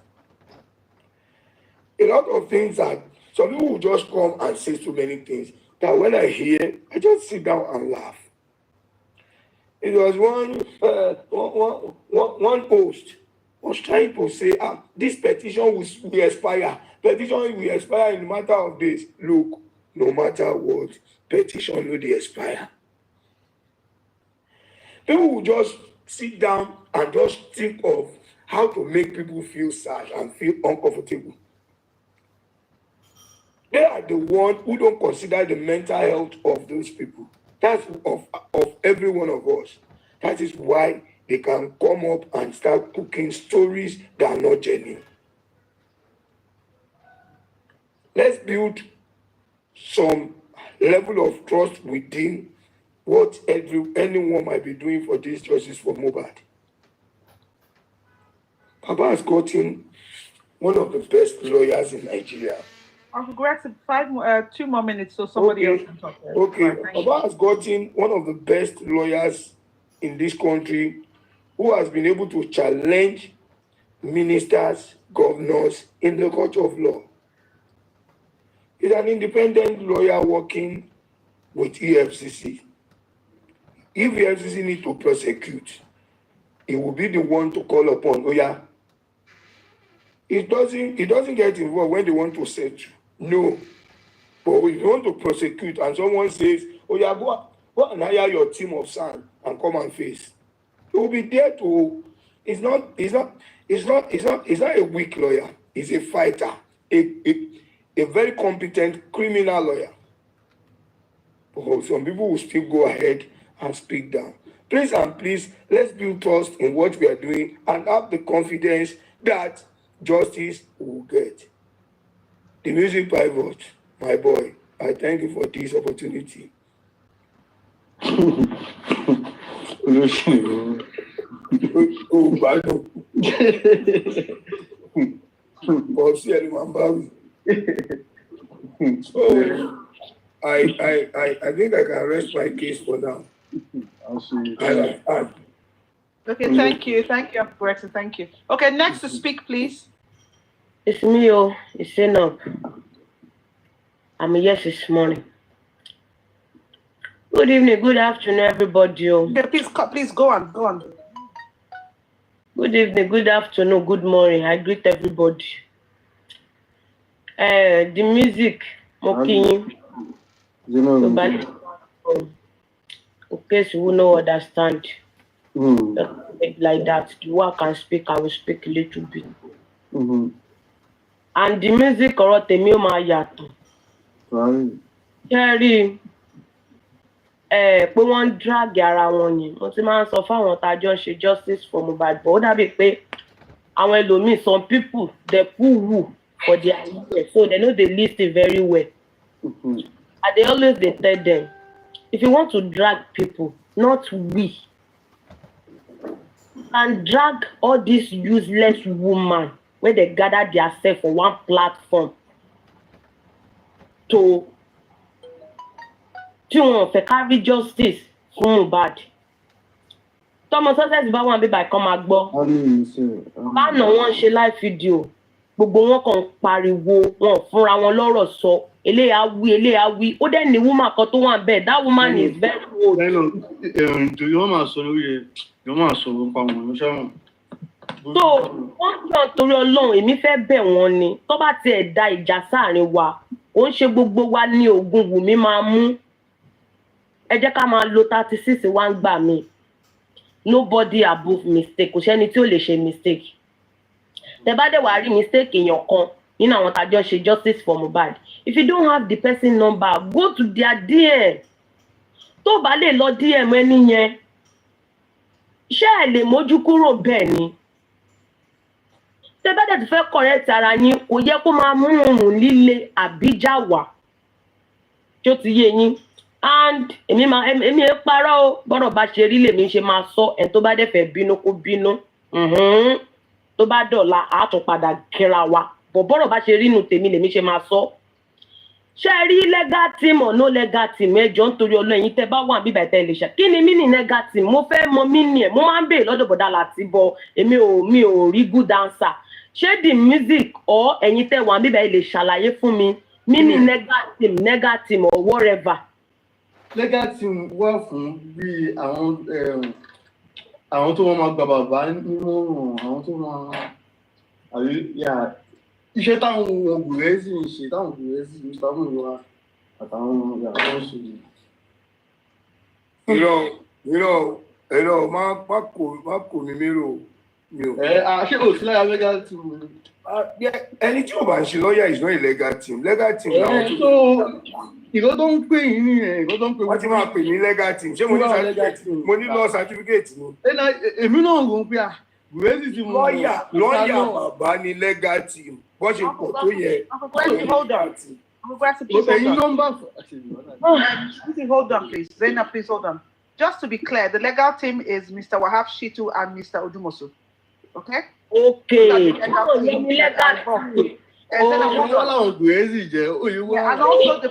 A lot of things that some people will just come and say so many things that when I hear, I just sit down and laugh. It was one host was trying to say, this petition will expire. Petition will expire in a matter of days. Look, no matter what, petition will expire. People will just sit down and just think of how to make people feel sad and feel uncomfortable. They are the ones who don't consider the mental health of those people. That's of every one of us. That is why they can come up and start cooking stories that are not genuine. Let's build some level of trust within what anyone might be doing for this justice for Mohbad. Papa has gotten one of the best lawyers in Nigeria. I'll regret 2 more minutes so somebody else can talk. Okay, Papa has gotten one of the best lawyers in this country who has been able to challenge ministers, governors in the court of law. He's an independent lawyer working with EFCC. If EFCC need to prosecute, he will be the one to call upon. Oh yeah. It doesn't get involved when they want to settle. No. But if you want to prosecute and someone says, oh yeah, go and hire your team of sand and come and face. He will be there to. He's not a weak lawyer. He's a fighter, a very competent criminal lawyer. But some people will still go ahead and speak down. Please and please, let's build trust in what we are doing and have the confidence that justice will get. The music pivot, my boy, I thank you for this opportunity. Oh, pardon. So I think I can rest my case for now. Okay, thank you. Thank you, Grexon. Thank you. Okay, next to speak, please. It's me, it's enough. I'm here this morning. Good evening, good afternoon, everybody. Okay, please go on. Good evening, good afternoon, good morning. I greet everybody. The music, Mokin. In case you will not understand, like that, the way I can speak, I will speak a little bit. And the music, ọ̀rọ̀ tèmi ó máa yàtọ̀. Jerry, pé wọ́n drag ara wọn yẹn. Mo ti máa ń sọ fáwọn tá a jọ ń ṣe justice for Mohbad, but ó dàbí pé àwọn ẹlòmíì, some people, they poo-woo for their ear, so they know they listen very well. And they always tell them, if you want to drag people, not we, and drag all these useless women when they gather themselves for one platform to carry justice fún Mohbad. Thomas success bá wọn bí báyìí kan máa gbọ́. Báná wọn ṣe live video, gbogbo wọn kàn pariwo, wọn fúnra wọn lọ́rọ̀ sọ. Eléyà wí, ó dẹ̀ ní woman kan tó wà bẹ́ẹ̀. That woman is very old. Yóò máa sọ lórí yóò máa sọ nípa wọn ló ṣáwọn. So wọ́n jọ torí Ọlọ́run, èmi fẹ́ bẹ̀ wọ́n ni. Tó bá tiẹ̀ da ìjà sáàrin wa, ó ń ṣe gbogbo wa ní ogun Wùmí máa mú. Ẹ jẹ́ ká máa lo 36 wá ń gbà mí. nobody above mistake kò sẹ́ni tí ò lè ṣe mistake tẹ́ bá dẹ̀ wá rí mistake èèyàn kan nínú àwọn tájọ́ ṣe justice for Mohbad if you don't have the person number go to their DM tó bá lè lọ DM ẹni yẹn ṣé ẹ lè mójú kúrò bẹ́ẹ̀ ni tẹ́ bá dẹ̀ ti fẹ́ correct ara yín kò yẹ kó máa mú ohun líle àbíjà wá tí ó ti yé yín and èmi ẹ parọ́ o bọ́rọ̀ bá ṣe rí lèmi ṣe máa sọ ẹ̀ tó bá dẹ̀ fẹ́ bínú kó bínú tó bá dọ̀la á tún padà kíra wa bọ́rọ̀ bá ṣe rí inú tèmi lèmi ṣe máa sọ ṣe rí legal team or no legal team ẹjọ́ nítorí ọlọ́yin tẹ́ bá wà bíbá ìtẹ́ lè ṣe kí ni mí ní legal team mo fẹ́ mọ mí ní ẹ̀ mo máa ń béèrè lọ́dọ̀ bọ̀dá láti bọ mi ò rí good answer ṣé the music or ẹ̀yin tẹ́ wà bíbá lè ṣàlàyé fún mi mí ní legal team or whatever. Legal team wà fún bí àwọn tó wọ́n máa gba bàbá nínú àwọn tó máa iṣẹ́ táwọn ògùnrẹ́ sì ń ṣe táwọn ògùnrẹ́ sì ń sábà wà àtàwọn ọmọ ṣe. Irọ́ má kò ní mérò mi ò. Ṣé kò sí lára legal team? Ẹni tí ò bá ń ṣe lọ́ọ̀yà is not a legal team làwọn tó. Ìgò tó ń pè yín nìyẹn ìgò tó ń pè wọ́n ti máa pè ní legal team ṣé mo ní certificate mo ní law certificate ni. Èmi náà rò ó pé Buhari ti mú lọ́ọ̀yà bàbá ní legal team bó ṣe pọ̀ tó yẹ. Hold on, please. Zainab, please hold on. Just to be clear, the legal team is Mr. Wahab Shitu and Mr. Odumosu. Okay? Okay. And also the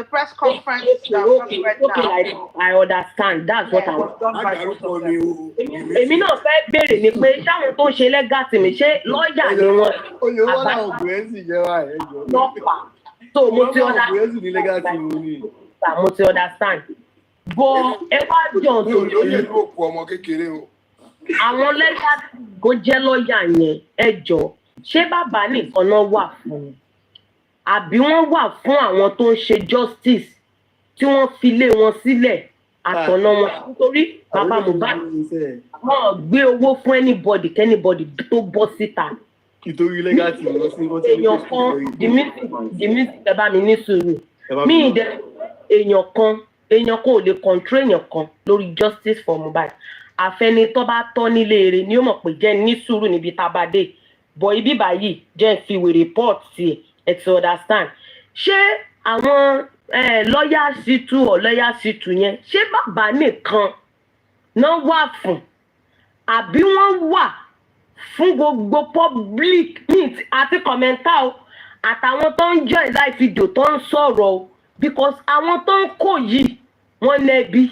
press conference okay, I understand. That's what I was done by both of them. Èmi náà fẹ́ béèrè ni pé táwọn tó ń ṣe legal team ṣé lọ́ọ̀yà ni wọ́n lọ́pàá so mo ti understand but ẹ wá jọ àwọn legal kó jẹ́ lọ́ọ̀yà yẹn ẹ jọ ṣé bàbá nìkan náà wà fún àbí wọ́n wà fún àwọn tó ń ṣe justice tí wọ́n fi lé wọn sílẹ̀ àtọ̀nà wọn nítorí bàbá Mohbad wọ́n gbé owó fún anybody tó bọ́ síta. Ìtorí legal team lọ sí wọ́n ti rí èèyàn kan the music ẹ bá mi ní sùúrù mí ìdẹ èèyàn kan ò lè control èèyàn kan lórí justice for Mohbad àfẹni tó bá tọ́ nílé rẹ̀ ni ó mọ̀ pé jẹ́ ní sùúrù níbi tá a bá dé bọ̀ ibi báyìí jẹ́ fi wèrè report sí ẹ ti understand ṣé àwọn lọ́yà ṣìtú ọ̀ lọ́yà ṣìtú yẹn ṣé bàbá nìkan náà wà fún àbí wọ́n wà fún gbogbo public meet àti commenter àtàwọn tó ń join live video tó ń sọ̀rọ̀ because àwọn tó ń kó yìí wọ́n lẹ́bi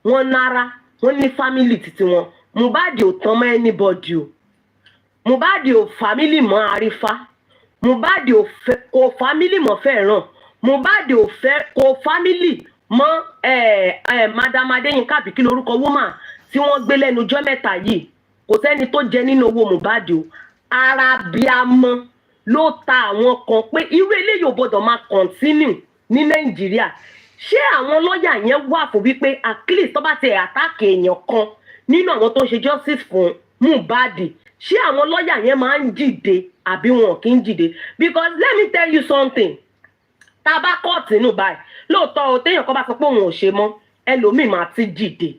wọ́n nára wọ́n ní family títí wọn Mohbad ò tán mọ́ anybody o Mohbad ò family mọ́ Àrífà Mohbad ò family mọ́ Fẹ́ràn Mohbad ò family mọ́ Madam Adéyínká àbí kí lorúkọ woman tí wọ́n gbé lẹ́nu ọjọ́ mẹ́ta yìí kò sẹ́ni tó jẹ nínú owó Mohbad o arábíàmọ́ ló ta àwọn kan pé irú eléyìí ò gbọdọ̀ máa continue ní Nàìjíríà ṣé àwọn lọ́ọ̀yà yẹn wà fún wípé at least tó bá ti àtàkì èèyàn kan nínú àwọn tó ń ṣe justice fún Mohbad ṣé àwọn lọ́ọ̀yà yẹn máa ń dìde àbí wọn kì í dìde because let me tell you something tá a bá kọ́ọ̀tì nù báyìí lóòótọ́ o téèyàn kan bá sọ pé òun ò ṣe mọ́ ẹlòmíì máa ti dìde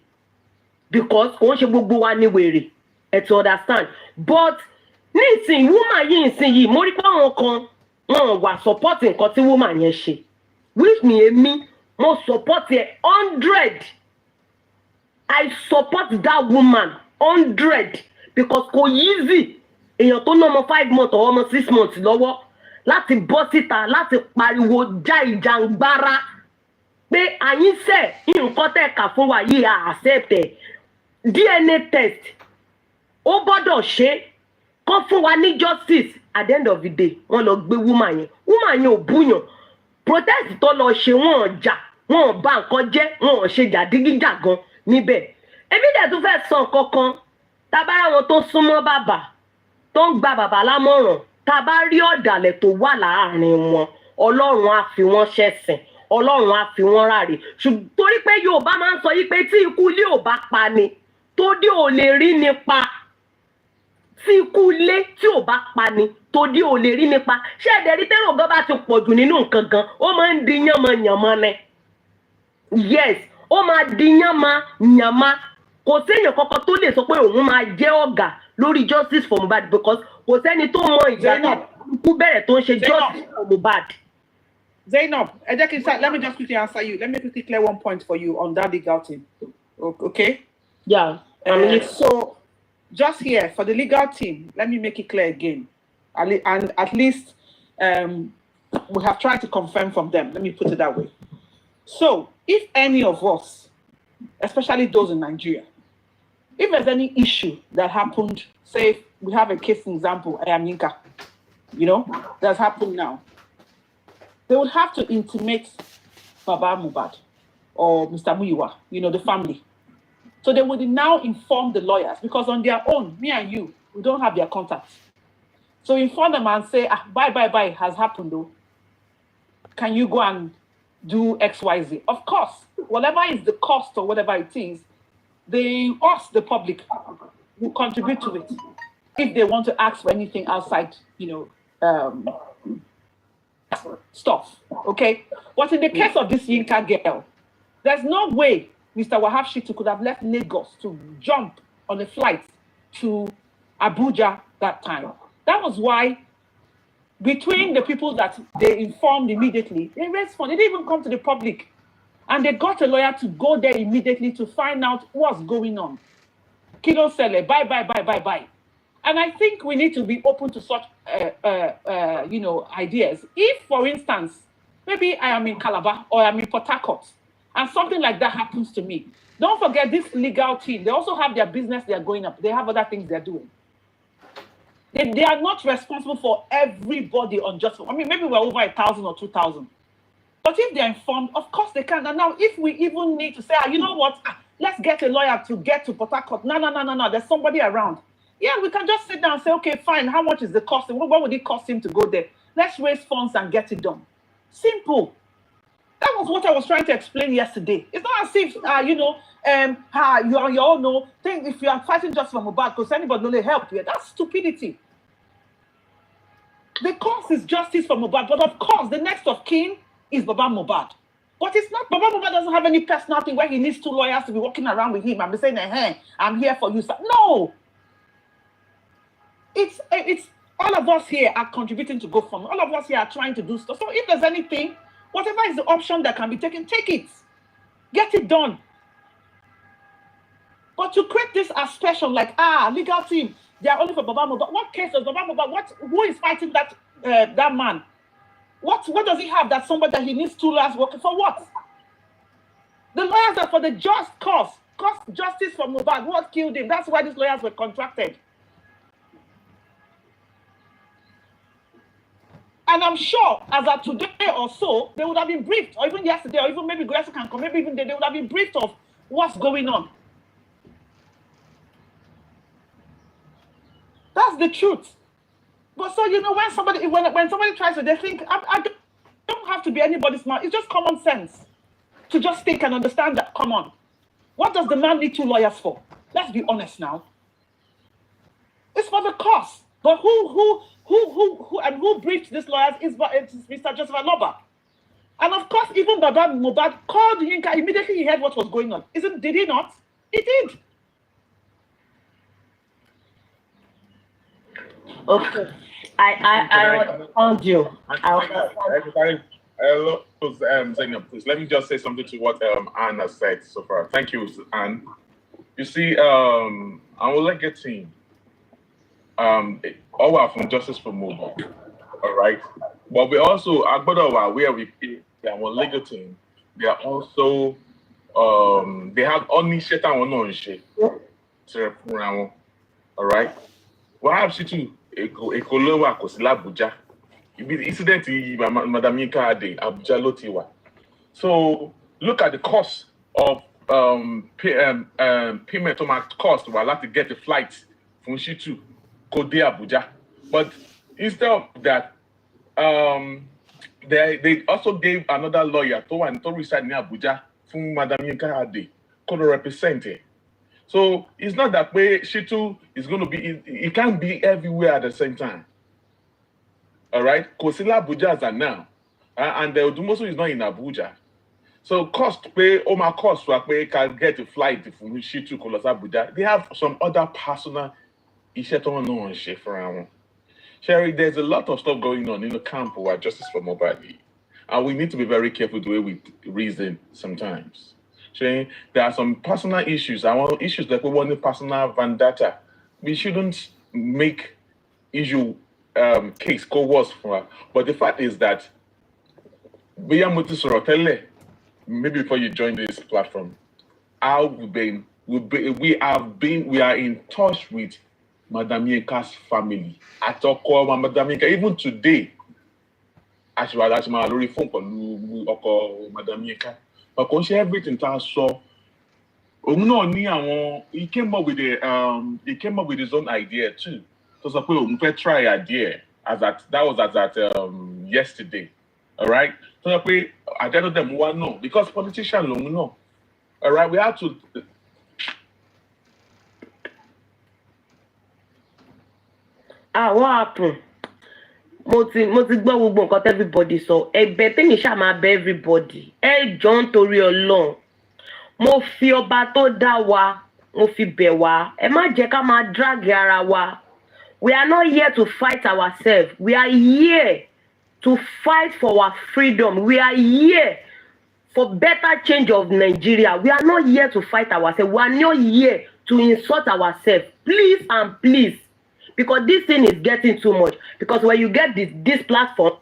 because òun ṣe gbogbo wa ní wèrè ẹ ti understand but nísìnyí woman yìí mo rí pé àwọn kan wọn wà support nǹkan tí woman yẹn ṣe which me èmi mo support ẹ 100 I support that woman 100 because kò easy èèyàn tó ná ọmọ 5 months or ọmọ 6 months lọ́wọ́ láti bọ́ síta láti pariwo já ìjàngbara pé àyínsẹ̀ nǹkan tẹ̀ kà fún wa yìí accept ẹ̀ DNA test ó gbọ́dọ̀ ṣe kó fún wa ní justice at the end of the day wọ́n lọ gbé woman yẹn ò búyàn protest tó lọ ṣe wọ́n jà wọ́n bà nǹkan jẹ́ wọ́n ṣe jàdígíjàgan níbẹ̀ èmi dẹ̀ tún fẹ́ sọ nǹkan kan tá a bá ráwọn tó súnmọ́ bàbá tó ń gba bàbá lámọ̀ràn tá a bá rí ọ̀dàlẹ̀ tó wà láàrin wọn Ọlọ́run á fi wọ́n ṣẹ̀sìn Ọlọ́run á fi wọ́n ráre ṣùgbọ́n torí pé Yorùbá máa ń sọ yí pé tí ikú ilé ò bá pa ni Todi ò lè rí nípa. Tí ikú ilé tí ò bá pa ni, todi ò lè rí nípa. Ṣé ẹ̀dẹ̀ rí tẹ́rọ gan bá ti pọ̀ jù nínú nǹkan gan, ó máa ń di yánmọ-yànmọ ni. Yes, ó máa di yánmọ-yànmọ. Kò séèyàn kankan tó lè sọ pé òun máa jẹ́ ọ̀gá lórí justice for Mohbad because kò sẹ́ni tó mọ ìgbà náà ikú bẹ̀rẹ̀ tó ń ṣe justice for Mohbad. Zainab, let me just quickly answer you. Let me quickly clear one point for you on that legal team. Okay? Yeah. So, just here, for the legal team, let me make it clear again. And at least we have tried to confirm from them. Let me put it that way. So, if any of us, especially those in Nigeria, if there's any issue that happened, say we have a case example, Ayamyinka, that's happened now, they would have to intimate Baba Mohbad or Mr. Muyiwa, the family. So they would now inform the lawyers because on their own, me and you, we don't have their contacts. So inform them and say, bye, has happened though. Can you go and do X, Y, Z? Of course, whatever is the cost or whatever it is, us, the public, will contribute to it if they want to ask for anything outside, stuff, okay? But in the case of this Yinka girl, there's no way Mr. Wahab Shitu could have left Lagos to jump on a flight to Abuja that time. That was why between the people that they informed immediately, they raised funds. They didn't even come to the public. And they got a lawyer to go there immediately to find out what's going on. Kilo Sele, bye. And I think we need to be open to such, ideas. If, for instance, maybe I am in Calabar or I'm in Port Harcourt, and something like that happens to me, don't forget this legal team. They also have their business. They are going up. They have other things they're doing. They are not responsible for everybody on just. Maybe we're over 1,000 or 2,000. But if they're informed, of course they can. And now, if we even need to say, you know what, let's get a lawyer to get to Port Harcourt. No. There's somebody around. Yeah, we can just sit down and say, okay, fine. How much is the cost? What would it cost him to go there? Let's raise funds and get it done. Simple. That was what I was trying to explain yesterday. It's not as if, you all know, think if you are fighting just for Mohbad because anybody only help you. That's stupidity. The cause is justice for Mohbad, but of course, the next of kin is Baba Mohbad. But it's not, Baba Mohbad doesn't have any personality where he needs two lawyers to be walking around with him and be saying, hey, I'm here for you, sir. No. It's all of us here are contributing to GoFundMe. All of us here are trying to do stuff. So if there's anything, whatever is the option that can be taken, take it. Get it done. But to create this as special, like, legal team, they are only for Baba Mohbad. What case does Baba Mohbad, who is fighting that man? What does he have that somebody that he needs two lawyers working for what? The lawyers are for the just cause justice for Mohbad. What killed him? That's why these lawyers were contracted. And I'm sure, as of today or so, they would have been briefed, or even yesterday, or even maybe Grace can come, maybe even they would have been briefed of what's going on. That's the truth. But so, when somebody tries to, they think, I don't have to be anybody's smart. It's just common sense to just think and understand that, come on. What does the man need two lawyers for? Let's be honest now. It's for the cause. But who briefed these lawyers is Mr. Joseph Aloba. And of course, even Baba Mohbad called Yinka immediately he heard what was going on. Did he not? He did. Okay. I understand you. Hello, Zainab, please. Let me just say something to what Anne has said so far. Thank you, Anne. You see, our legal team, all are from Justice for Mohbad, all right? But we also, where we pay our legal team, they are also, they have only shit on one shit. All right? What have she to? Ekolowa Kosila Abuja. The incident Madam Yinka had Abuja Lotiwa. So look at the cost of payment to my cost. We'll have to get the flight from Shitu, go there Abuja. But instead of that, they also gave another lawyer to reside in Abuja from Madam Yinka Ade, could represent it. So it's not that way Shitu is going to be, it can't be everywhere at the same time. All right? Kosila Abuja as now. And the Odumosu is not in Abuja. So cost pay, my cost to pay can get a flight from Shitu Kolos Abuja. They have some other personal issues on Sherry, there's a lot of stuff going on in the camp where justice for Mohbad. And we need to be very careful the way we reason sometimes. Sherry, there are some personal issues. Issues that we want a personal vendetta. We shouldn't make issue case go worse for her. But the fact is that maybe before you join this platform, we are in touch with Madam Yeka's family. Madam Yeka, even today, as well as my phone call Madam Yeka, but consider everything that I saw. He came up with his own idea too. So suppose we try idea that was yesterday. All right. So I tell them one no because politicians don't know. All right, we have to. What happened? Mo ti gbọ́ gbogbo nǹkan everybody sọ. Ẹ̀bẹ̀ tèmi ṣá máa bẹ̀ everybody. Ẹ jọ̀ọ́ nítorí Ọlọ́run. Mo fi ọba tó dá wa, mo fi bẹ̀ wá. Ẹ má jẹ́ ká máa drag ara wa. We are not here to fight ourselves. We are here to fight for our freedom. We are here for better change of Nigeria. We are not here to fight ourselves. We are not here to insult ourselves. Please and please. Because this thing is getting too much. Because when you get this platform,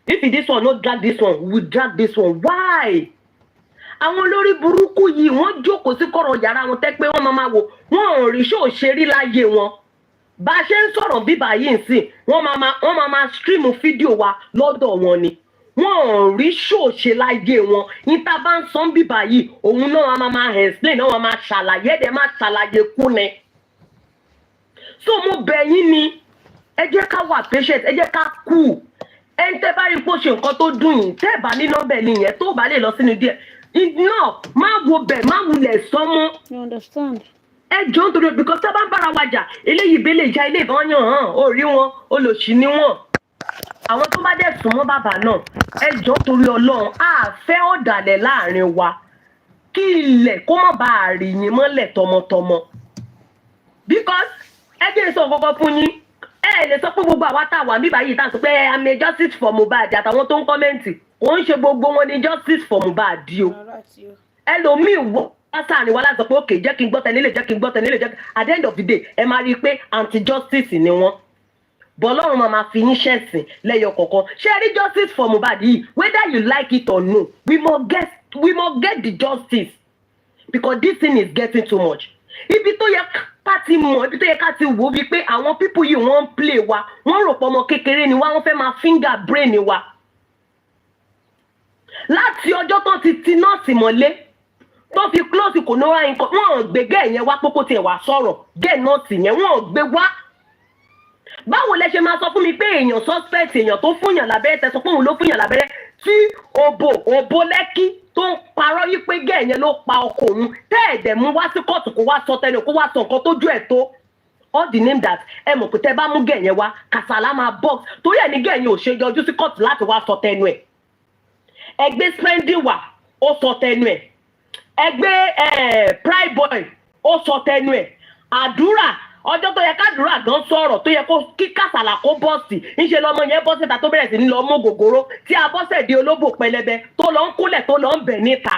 if this one not drag this one, we drag this one. Why? Àwọn olórí burúkú yìí wọ́n jókòó sí kọ̀rọ̀ yàrá wọn tẹ́ pé wọ́n máa wò wọ́n ò rí ṣó ṣe rí láyé wọn. Bá a ṣe ń sọ̀rọ̀ bíbá yìí nsìn wọ́n máa stream fídíò wa lọ́dọ̀ wọn ni. Wọ́n ò rí ṣó ṣe láyé wọn. Níta bá ń sọ bíbá yìí òun náà máa explain náà máa ṣàlàyé dẹ̀ máa ṣàlàyé kú ni. So mo bẹ̀ yín ni ẹ jẹ́ ká wà patient ẹ jẹ́ ká kú. Ẹni tẹ́ bá rí pé ó ṣe nǹkan tó dùn yín tẹ́ bá ní nọ́mbẹ̀ nìyẹn tó bá lè lọ sínú díẹ̀. No, má wo bẹ̀ má wulẹ̀ sọ́mọ́. You understand? Ẹ jọ̀ọ́ nítorí because tá bá ń bára wa jà eléyìí bẹ́lẹ̀ ìjà ilé ìbọn yàn hàn orí wọn olòṣì ni wọn. Àwọn tó bá dẹ̀ sún mọ́ bàbá náà ẹ jọ̀ọ́ nítorí Ọlọ́run á fẹ́ ọ̀dàlẹ̀ láàrin wa kí ilẹ̀ kó má bàa rì yín mọ́lẹ̀ tọmọtọmọ. Because ẹ jẹ́ sọ kọ́kọ́ fún yín ẹ lè sọ pé gbogbo àwa tá a wà níbà yìí tá a sọ pé I'm a justice for Mohbad àtàwọn tó ń kọ́mẹ́ǹtì kò ń ṣe gbogbo wọn ni justice for Mohbad o. Ẹlòmíì wọ sáàrin wa láti sọ pé òkè jẹ́ kí n gbọ́ tẹ̀lé jẹ́ kí n gbọ́ tẹ̀lé at the end of the day ẹ máa rí i pé anti-justice ni wọ́n. Bọ́lọ́run máa fi yín ṣẹ̀sìn lẹ́yọ kọ̀ọ̀kan. Ṣé ẹ rí justice for Mohbad yìí whether you like it or no we must get the justice because this thing is getting too much. Ibi tó yẹ ká ti mọ̀ ibi tó yẹ ká ti wò wípé àwọn people yìí wọ́n ń play wa wọ́n rò pọ̀ ọmọ kékeré ni wá wọ́n fẹ́ máa finger brain wa. Láti ọjọ́ tó ti nọ́ọ̀sì mọ́lé tó fi close kò náà nǹkan wọ́n gbé gẹ́ yẹn wá pópó tiẹ̀ wá sọ̀rọ̀ gẹ́ nọ́ọ̀sì yẹn wọ́n gbé wá. Báwo lẹ ṣe máa sọ fún mi pé èèyàn suspect èèyàn tó fúnyàn lábẹ́rẹ́ tẹ̀sán fún òun ló fúnyàn lábẹ́rẹ́ tí òbò lẹ́kí tó ń parọ́ yí pé gẹ́ yẹn ló pa ọkọ òun tẹ́ẹ̀dẹ̀ mú wá sí kóòtù kó wá sọ tẹnu kó wá sọ nǹkan tójú ẹ̀ tó. All the name that ẹ mọ̀ pé tẹ́ bá mú gẹ́ yẹn wá kàsálà máa box torí ẹ̀ ní gẹ́ yẹn ò ṣe yọjú sí kóòtù láti wá sọ tẹnu ẹ̀. Ẹgbẹ́ spending wà ó sọ tẹnu ẹ̀. Ẹgbẹ́ pride boy ó sọ tẹnu ẹ̀. Àdúrà ọjọ́ tó yẹ kádùúrà gan sọ̀rọ̀ tó yẹ kí kàsàlà kó bọ́ọ̀sì ńṣe lọmọ yẹn bọ́ síta tó bẹ̀rẹ̀ sí ní lọ mú gògóró tí a bọ́sẹ̀ di olóbò pẹlẹbẹ tó lọ ń kúnlẹ̀ tó lọ ń bẹ̀ níta.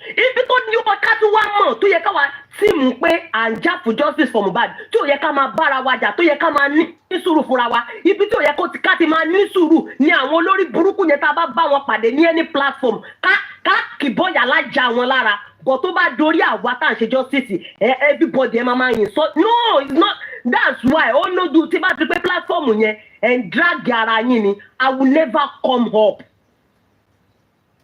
Ibi tó ní ọmọ ká tún wá mọ̀ tó yẹ ká wá tíìmù pé à ń jà fún justice for Mohbad tí ò yẹ ká máa bára wa jà tó yẹ ká máa ní sùúrù fúnra wa ibi tí ò yẹ ká ti máa ní sùúrù ni àwọn olórí burúkú yẹn tá a bá wọn pàdé ní any platform ká kìbọ̀yà lájà wọn lára but tó bá dorí àwa tá à ń ṣe justice everybody ẹ máa yìn so no it's not that's why ó lójú tí bá ti pé platform yẹn ẹ̀ drag ara yín ni I will never come up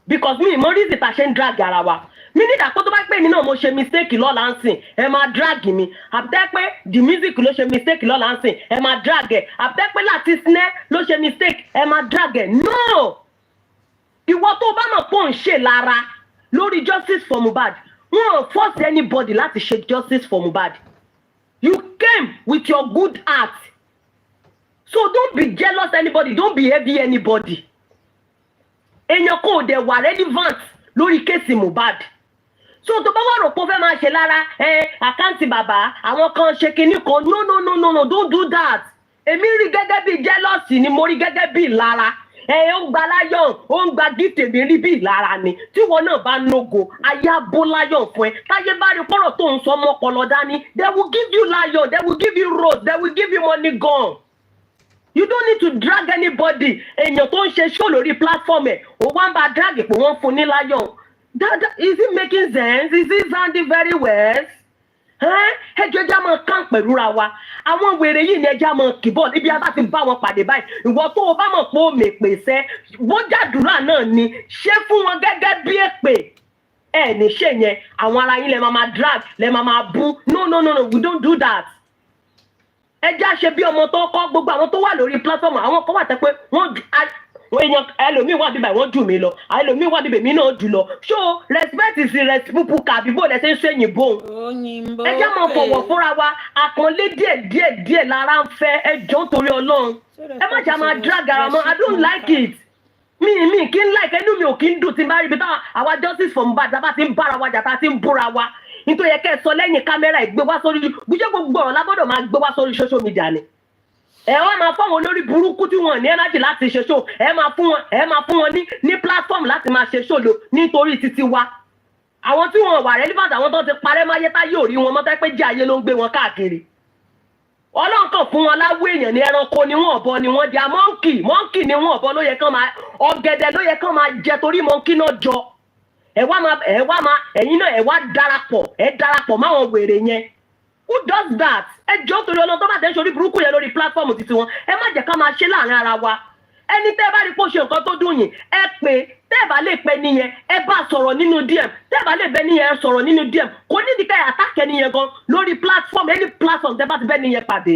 because mi mo reason ta ṣe ń drag ara wa mi ní ìdàpọ̀ tó bá pè mí náà mo ṣe mistake lọ́la ń sìn ẹ máa drag mi àbẹ́ pé the music ló ṣe mistake lọ́la ń sìn ẹ máa drag ẹ àbẹ́ pé láti snare ló ṣe mistake ẹ máa drag ẹ no ìwọ tó bá mọ̀ pé ò ń ṣe lára lórí justice for Mohbad won't force anybody láti ṣe justice for Mohbad. You came with your good heart. So don't be jealous anybody, don't be heavy anybody. Èèyàn kò dẹ̀ wà relevant lórí kéèsì Mohbad. So tó bá wà rò pé ó fẹ́ máa ṣe lára àkáǹtì bàbá àwọn kan ṣe kinní kan no, don't do that. Èmi rí gẹ́gẹ́ bí jealousy ni mo rí gẹ́gẹ́ bí ìlara. Ó ń gba lion, ó ń gba gift èmi rí bí ìlara ni. Tí wọn náà bá nógo, ayé abó lion fún ẹ. Táyé bá rí pọ̀rọ̀ tó ń sọ ọmọ ọpọlọ dání, they will give you lion, they will give you rose, they will give you money gun. You don't need to drag anybody. Èèyàn tó ń ṣe show lórí platform ẹ̀, ó wá ń bá drag pé wọ́n fún ní lion. Is it making sense? Is it sounding very well? Ẹjọ́ ẹja máa kàn pẹ̀lú ra wa. Àwọn wèrè yìí ni ẹja máa kìbọ̀ níbi a bá ti bá wọn pàdé báyìí. Ìwọ tó o bá mọ̀ pé o mè pèsè, bójàdúrà náà ni ṣé fún wọn gẹ́gẹ́ bí èpè. Ní ṣe yẹn, àwọn ara yín lẹ máa drag, lẹ máa bú. No, we don't do that. Ẹja ṣe bí ọmọ tó kọ́ gbogbo àwọn tó wà lórí platform, àwọn kan wà tẹ́ pé wọ́n èèyàn ẹlòmíì wà bíbà wọ́n jù mí lọ, ẹlòmíì wà bíbà mí náà jù lọ. So respect is reciprocal kàbí bó lẹ ṣe ń ṣèyìn bò. Ẹ jẹ́ máa fọwọ́ fúnra wa, àpọ́nlé díẹ̀ lára ń fẹ́ ẹjọ́ torí Ọlọ́run. Ẹ má jà máa drag ara mọ́, I don't like it. Mi kí n like ẹnu mi ò kí n dùn tí n bá rí ibi táwọn àwa justice for Mohbad tá bá ti ń bára wa jà tá ti ń búra wa. Nítorí ẹ kẹ́ ẹ sọ lẹ́yìn kámẹ́rà ìgbé wá sórí bíjẹ́ gbogbo ọ̀rọ̀ lábọ́dọ̀ máa gbé wá sórí social media ni. Ẹ wá máa fún wọn lórí burúkú tí wọn ní energy láti ṣe show, ẹ máa fún wọn ní platform láti máa ṣe show lò nítorí títí wa. Àwọn tí wọn wà relevant, àwọn tó ti parẹ́ máyé tá yóò rí wọn mọ́ tẹ́ pé jẹ́ ayé ló ń gbé wọn káàkiri. Ọlọ́run kàn fún wọn láwọ èèyàn ní ẹranko ni wọn ọ̀bọ ni wọ́n di a monkey ni wọn ọ̀bọ ló yẹ kán máa ọ̀gẹ̀dẹ̀ ló yẹ kán máa jẹ torí monkey náà jọ. Ẹ̀yin náà ẹ wá darapọ̀ máwọn wèrè yẹn. Who does that? Ẹjọ́ torí Ọlọ́run tó bá tẹ́ ṣorí burúkú yẹn lórí platform títí wọn, ẹ má jẹ́ ká máa ṣe láàrin ara wa. Ẹni tẹ́ bá rí pé ó ṣe nǹkan tó dùn yín, ẹ pé tẹ́ bá lè pẹ́ nìyẹn, ẹ bá sọ̀rọ̀ nínú DM, tẹ́ bá lè bẹ́ nìyẹn sọ̀rọ̀ nínú DM. Kò ní ìdíkẹ́ àtàkẹ́ nìyẹn gan lórí platform, any platform tẹ́ bá ti bẹ́ nìyẹn pàdé.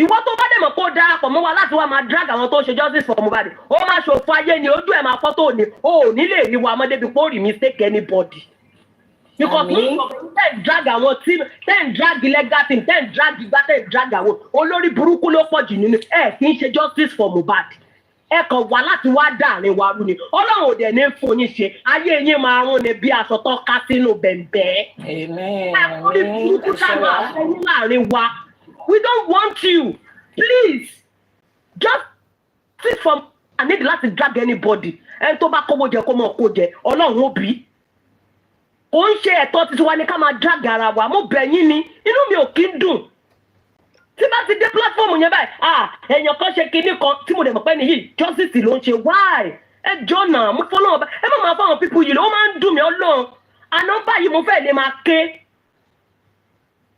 Ìwọ tó bá dẹ̀ mọ̀ pé ó darapọ̀ mọ́ wa láti wá máa drag àwọn tó ṣe justice for Mohbad, ó máa ṣòfò ayé ni ojú ẹ̀ máa fọ́ tó ní, ó ní lè rí wa mọ́ débi pé ó rí mistake anybody. Because ten drag àwọn team, ten drag illegal team, ten drag ìgbà, ten drag àwọn olórí burúkú ló pọ̀ jù nínú kì í ṣe justice for Mohbad. Ẹ kàn wá láti wá dàrin wa rú ni. Ọlọ́run ò dẹ̀ ní fún yín ṣe, ayé yín máa rún ni bí aṣọ tó ká sínú bẹ̀m̀bẹ̀. Olórí burúkú táwọn àfẹ́yìn láàrin wa. We don't want you. Please, justice for I need láti drag anybody. Ẹni tó bá kówó jẹ kó mọ̀ kó jẹ, Ọlọ́run ó bí. Ó ń ṣe ẹ̀tọ́ títí wa ní ká máa drag ara wa, mo bẹ̀ yín ni, inú mi ò kí ń dùn. Tí bá ti dé platform yẹn báyìí, èèyàn kan ṣe kinní kan tí mo dẹ̀ mọ̀ pé nìyí, justice ló ń ṣe, why? Ẹ jọ̀nà, mo fọ́nà ọba, ẹ má máa fáwọn people yìí lọ, ó máa ń dùn mí Ọlọ́run. Àná báyìí mo fẹ́ lè máa ké.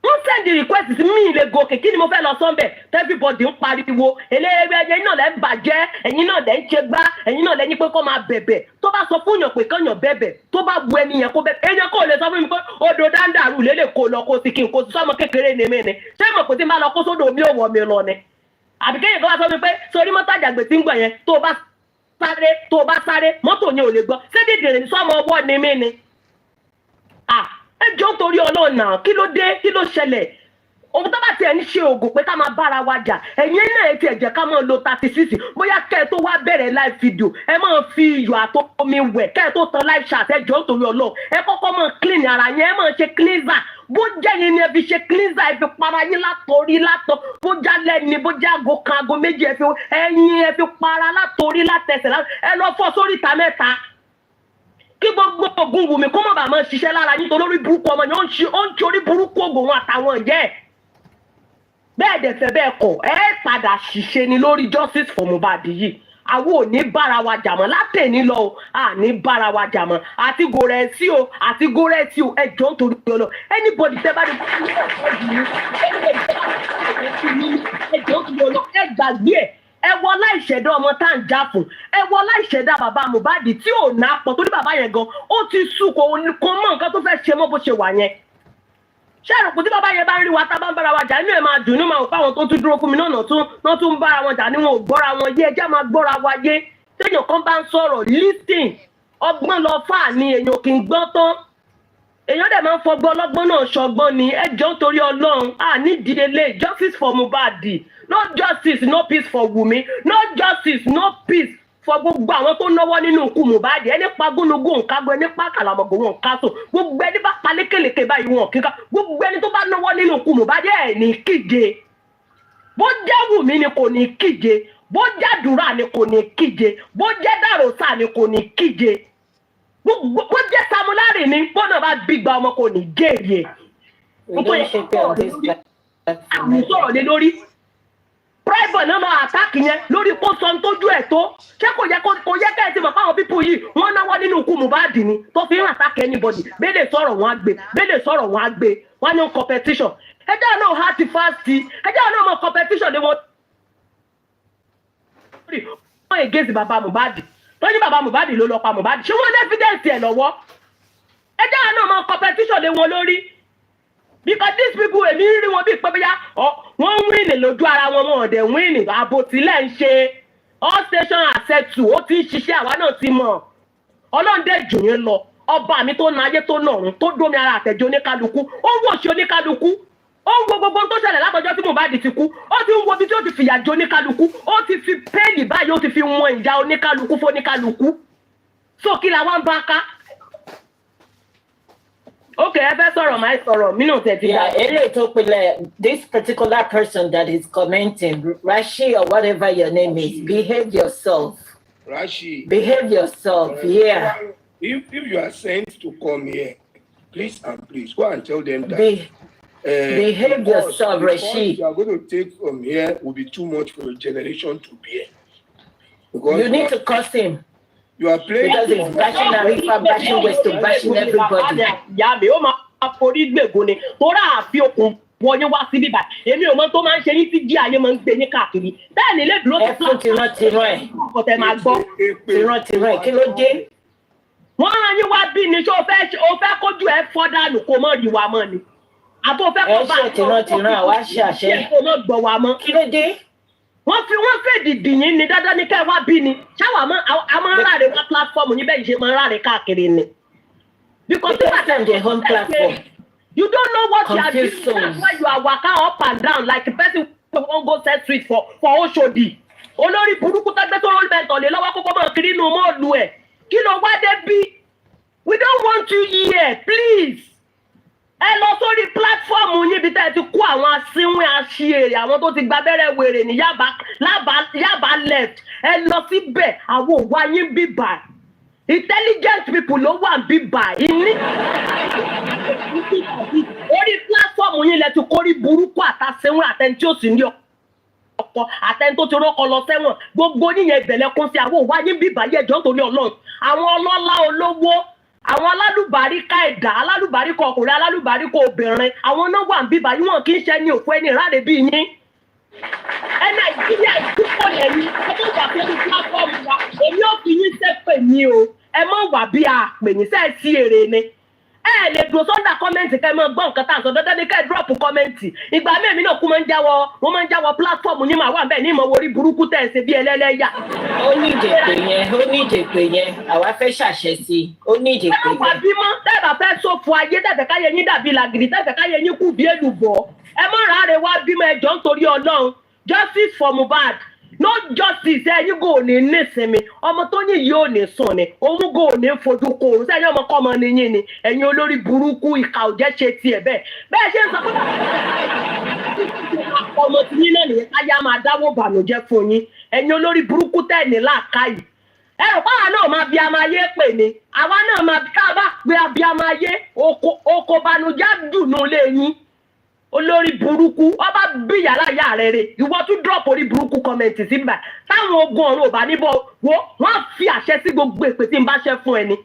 Wọ́n send the request sí mi lè gòkè, kí ni mo fẹ́ lọ sọ́nbẹ̀? Everybody ń pariwo, ẹ̀yin náà lẹ́ ń bàjẹ́, ẹ̀yin náà lẹ́ ń ṣe gbá, ẹ̀yin náà lẹ́yìn pé kó máa bẹ̀bẹ̀. Tó bá sọ fún yàn pé kányàn bẹ̀bẹ̀, tó bá bu ẹni yẹn kó bẹ̀bẹ̀. Èèyàn kò lè sọ fún mi pé odò dáńdàrú lélẹ̀ kó lọ kó sì kí n kó sọmọ kékeré ní mi ni. Ṣé mo kò tí máa lọ kó sódò mi ò wọ̀ mi lọ ni? Àbí kéèyàn kan wá sọ mi pé sórí mọ́tò àjàgbé tí ń gbọ̀ yẹn tó bá sáré mọ́tò yẹn ò lè gbọ́. Ṣé dídìrín sọ́mọ ọwọ́ ni mí ni? Ẹjọ́ torí Ọlọ́run náà, kí ló dé? Kí ló ṣẹlẹ̀? Òun tó bá tiẹ̀ ń ṣe ògùn pé ká máa bára wa jà, ẹ̀yin náà ti ẹ̀jẹ̀ ká máa lo 36, bóyá kẹ́ ẹ tó wá bẹ̀rẹ̀ live video, ẹ máa fi iyọ̀ àtomi wẹ̀, kẹ́ ẹ tó tan live chat, ẹjọ́ torí Ọlọ́run, ẹ kọ́kọ́ máa clean ara yẹn, ẹ máa ṣe cleanser, bó jẹ́ yín ni ẹ fi ṣe cleanser, ẹ fi para yín látòrí bó já lẹ́ni, bó já aago kan, aago méjì, ẹ fi para látòrí látẹsẹ̀, ẹ lọ fọ́ sórí ìta mẹ́ta. Kí gbogbo ògùn wùmí kó má bàa máa ṣiṣẹ́ lára yín torí burúkú ọmọ yẹn ó ń torí burúkú ògùn wọn àtàwọn ìjẹ́ ẹ̀. Bẹ́ẹ̀ dẹ̀ fẹ́ bẹ́ẹ̀ kọ̀ padà ṣiṣẹ́ ni lórí justice for Mohbad yìí. Àwọn ò ní bára wa jà mọ́ látẹ̀ní lọ o, à ní bára wa jà mọ́ àti gòrẹ́sì o ẹjọ́ nítorí ọlọ anybody tẹ́ bá rí ẹjọ́ nítorí ọlọ ẹ gbàgbé ẹ̀. Ẹ wọ láìṣẹ̀dá ọmọ tá à ń jà fún, ẹ wọ láìṣẹ̀dá bàbá Mohbad tí ò ná pọ̀ torí bàbá yẹn gan ó ti sùn kò mọ nǹkan tó fẹ́ ṣe mọ́ bó ṣe wà yẹn. Ṣé àròkù tí bàbá yẹn bá rí wa tá bá ń bára wa jà inú ẹ̀ máa dùn ní máa wò fáwọn tó tún dúró fún mi náà tún ń bára wọn jà ní wọn ò gbọ́ra wọn yé ẹjẹ́ máa gbọ́ra wa yé. Téèyàn kan bá ń sọ̀rọ̀ listen ọgbọ́n lọ fà ní èèyàn kì í gbọ́n tán. èèyàn dẹ̀ máa ń fọgbọ́n ọlọ́gbọ́n náà ṣọgbọ́n ni ẹjọ́ torí Ọlọ́run ní ìdílé justice for Mohbad, no justice no peace for Wunmi, no justice no peace for gbogbo àwọn tó náwó nínú ikú Mohbad. Ẹni pa gúnugún nǹkan ẹni pa kàlàmọ̀gbò wọn nǹkan so gbogbo ẹni bá pa lékèlékè báyìí wọn kíkà gbogbo ẹni tó bá náwó nínú ikú Mohbad ẹ̀ ní kíje. Bó jẹ́ Wùmí ni kò ní kíje, bó jẹ́ àdúrà ni kò ní kíje, bó jẹ́ dàrọ́sà ni kò ní kíje, bó jẹ́ Samulari ni bọ́nà bá gbígba ọmọ kò ní géèrè. Àmì sọ̀rọ̀ lé lórí private náà máa attack yẹn lórí kó sọ tójú ẹ̀ tó ṣé kò yẹ ká ẹ ti mọ̀ fáwọn pípù yìí wọ́n náwó nínú ikú Mohbad ni tó fi ń attack anybody bẹ́ẹ̀ sọ̀rọ̀ wọn á gbé bẹ́ẹ̀ sọ̀rọ̀ wọn á gbé wọ́n ní competition ẹjọ́ náà hard to fast ẹjọ́ náà mọ competition ni wọ́n against bàbá Mohbad tó ní bàbá Mohbad ló lọ pa Mohbad ṣé wọ́n ní evidence ẹ̀ lọ́wọ́ ẹjọ́ náà mọ competition lé wọn lórí because these people èmi rí wọn bí pé bóyá wọ́n ń win lójú ara wọn wọn ò dẹ̀ win ààbò tílẹ̀ ń ṣe all station àṣẹtù ó ti ń ṣiṣẹ́ àwa náà ti mọ̀ Ọlọ́run dẹ̀ jù yín lọ ọba mi tó na ayé tó nà ọ̀run tó dómi ara àtẹ̀jọ́ oníkálukú ó wò ṣe oníkálukú ó ń wo gbogbo tó ṣẹlẹ̀ látọjọ́ tí Mohbad ti kú ó ti ń wo bí tí ó ti fìyà jẹ oníkálukú ó ti fi péèlì báyìí ó ti fi wọn ìjà oníkálukú fóníkálukú so kí la wá ń bá ká. Okay, ẹ fẹ́ sọ̀rọ̀ máa sọ̀rọ̀ mí náà tẹ̀ ti dá. Eléyìí tó pilẹ̀ this particular person that is commenting Rashi or whatever your name is behave yourself. Rashi. Behave yourself, yeah. If you are sent to come here, please and please go and tell them that. Behave yourself, Rashi. You are going to take from here will be too much for a generation to bear. You need to curse him. You are playing because it's bashing Arifa, bashing West, to bashing everybody. Ìyá mi ó máa forí gbègùn ni tóra àfi okùn wọnyí wá síbí báyìí èmi ò mọ tó máa ń ṣe ní tí jí ayé máa ń gbé ní káàkiri bẹ́ẹ̀ ni ilé dúró tó fún tìran ẹ̀ ọ̀tẹ̀ máa gbọ́ tìran ẹ̀ kí ló dé. wọ́n rán yín wá bí ni ṣé o fẹ́ kójú ẹ fọ́ dànù kó mọ̀ rí wa mọ́ ni àbò fẹ́ kó bá tìran àwa ṣe àṣẹ kó mọ̀ gbọ́ wa mọ́. Kí ló dé. Wọ́n fẹ́ dìdì yín ni dandan ní kẹ́ wá bí ni ṣáwà a máa ń ráre wá platform yín bẹ́ẹ̀ ṣe máa ń ráre káàkiri ni. Because the home platform. You don't know what you are doing. That's why you are waka up and down like the person who wan go set street for Oshodi. Olórí burúkú tó gbé tó roll bẹ́ẹ̀ tọ̀lé lọ́wọ́ kókó mọ̀ kiri inú mọ́ọ̀lù ẹ̀. Kí ló wá dé bí? We don't want you here, please. Ẹ lọ sórí platform yín bí tẹ́ ti kó àwọn asínwín aṣèrè àwọn tó ti gba abẹ́rẹ́ wèrè ní Yaba left. Ẹ lọ síbẹ̀ àwọn òwò ayé bíbà. Intelligent people ló wà bíbà. Orí platform yín lẹ ti kórí burúkú àtàsẹ́wọ̀n àtẹni tí ó sì ní ọkọ àtẹni tó ti rọ́kọ lọ sẹ́wọ̀n gbogbo níyẹn ìbẹ̀lẹ̀ kún sí àwọn òwò ayé bíbà yẹ jọ́ nítorí Ọlọ́run àwọn ọlọ́lá olówó àwọn alálùbáríkà ẹ̀dá alálùbáríkà ọkùnrin alálùbáríkà obìnrin àwọn náà wà bíbà yìí wọn kì í ṣe ní òfò ẹni ìráre bí yín ẹ Nàìjíríà ìdúpọ̀ lẹ́yìn ọmọ ìgbà tó ti platform wa èmi ò fi yín sẹ́pẹ̀ ní o ẹ mọ̀ wà bí àpè ní sẹ́ẹ̀ sí èrè ni ẹ lè dúró sọ́ndà kọ́mẹ́ǹtì kẹ́ ẹ mọ̀ gbọ́ nǹkan tá à ń sọ dandan ní kẹ́ ẹ dúrọ́pù kọ́mẹ́ǹtì ìgbà mẹ́rin náà kú máa ń jáwọ́ platform ní màá wà bẹ́ẹ̀ ní ìmọ̀ orí burúkú tẹ̀ ṣe bí ẹlẹ́lẹ́yà. Ó ní ìdèpè yẹn àwa fẹ́ ṣàṣẹ sí i ó ní ìdèpè yẹn. ẹ wà bímọ tẹ́ẹ̀bà fẹ́ sọ̀fọ̀ ayé tẹ́ẹ̀fẹ̀ káyé yín dàbí làgìrì tẹ́ẹ̀fẹ̀ káyé yín kú bí èlùbọ́ ẹ mọ̀ rárẹ̀ wá bímọ ẹjọ́ nítorí Ọlọ́run justice for Mohbad no justice ẹ̀yin kò ní nísinmi ọmọ tó yìn yìí ò ní sùn ni òun kò ní fojú kòrò sẹ́yìn ọmọ kọ́mọ nìyí ni ẹ̀yin olórí burúkú ìkà òjẹ́ ṣe tiẹ̀ bẹ́ẹ̀ ṣe ń sọ pé ọmọ tí yín náà nìyẹn káyà máa dáwọ́ bànújẹ́ fún yín ẹ̀yin olórí burúkú tẹ̀ ní làákàyè ẹ rò pé àwa náà máa bí amáyé pè ní àwa náà máa bí ká bá gbé abíamáyé oko bànújẹ́ dùnú lé yín olórí burúkú ọba bí yàrá ìyá rẹ rè ìwọ tún drop orí burúkú kọmẹǹtì síbà táwọn ogun ọ̀run ò bá níbọ̀ wọ́n fi àṣẹ sí gbogbo èpè tí n bá ṣe fún ẹni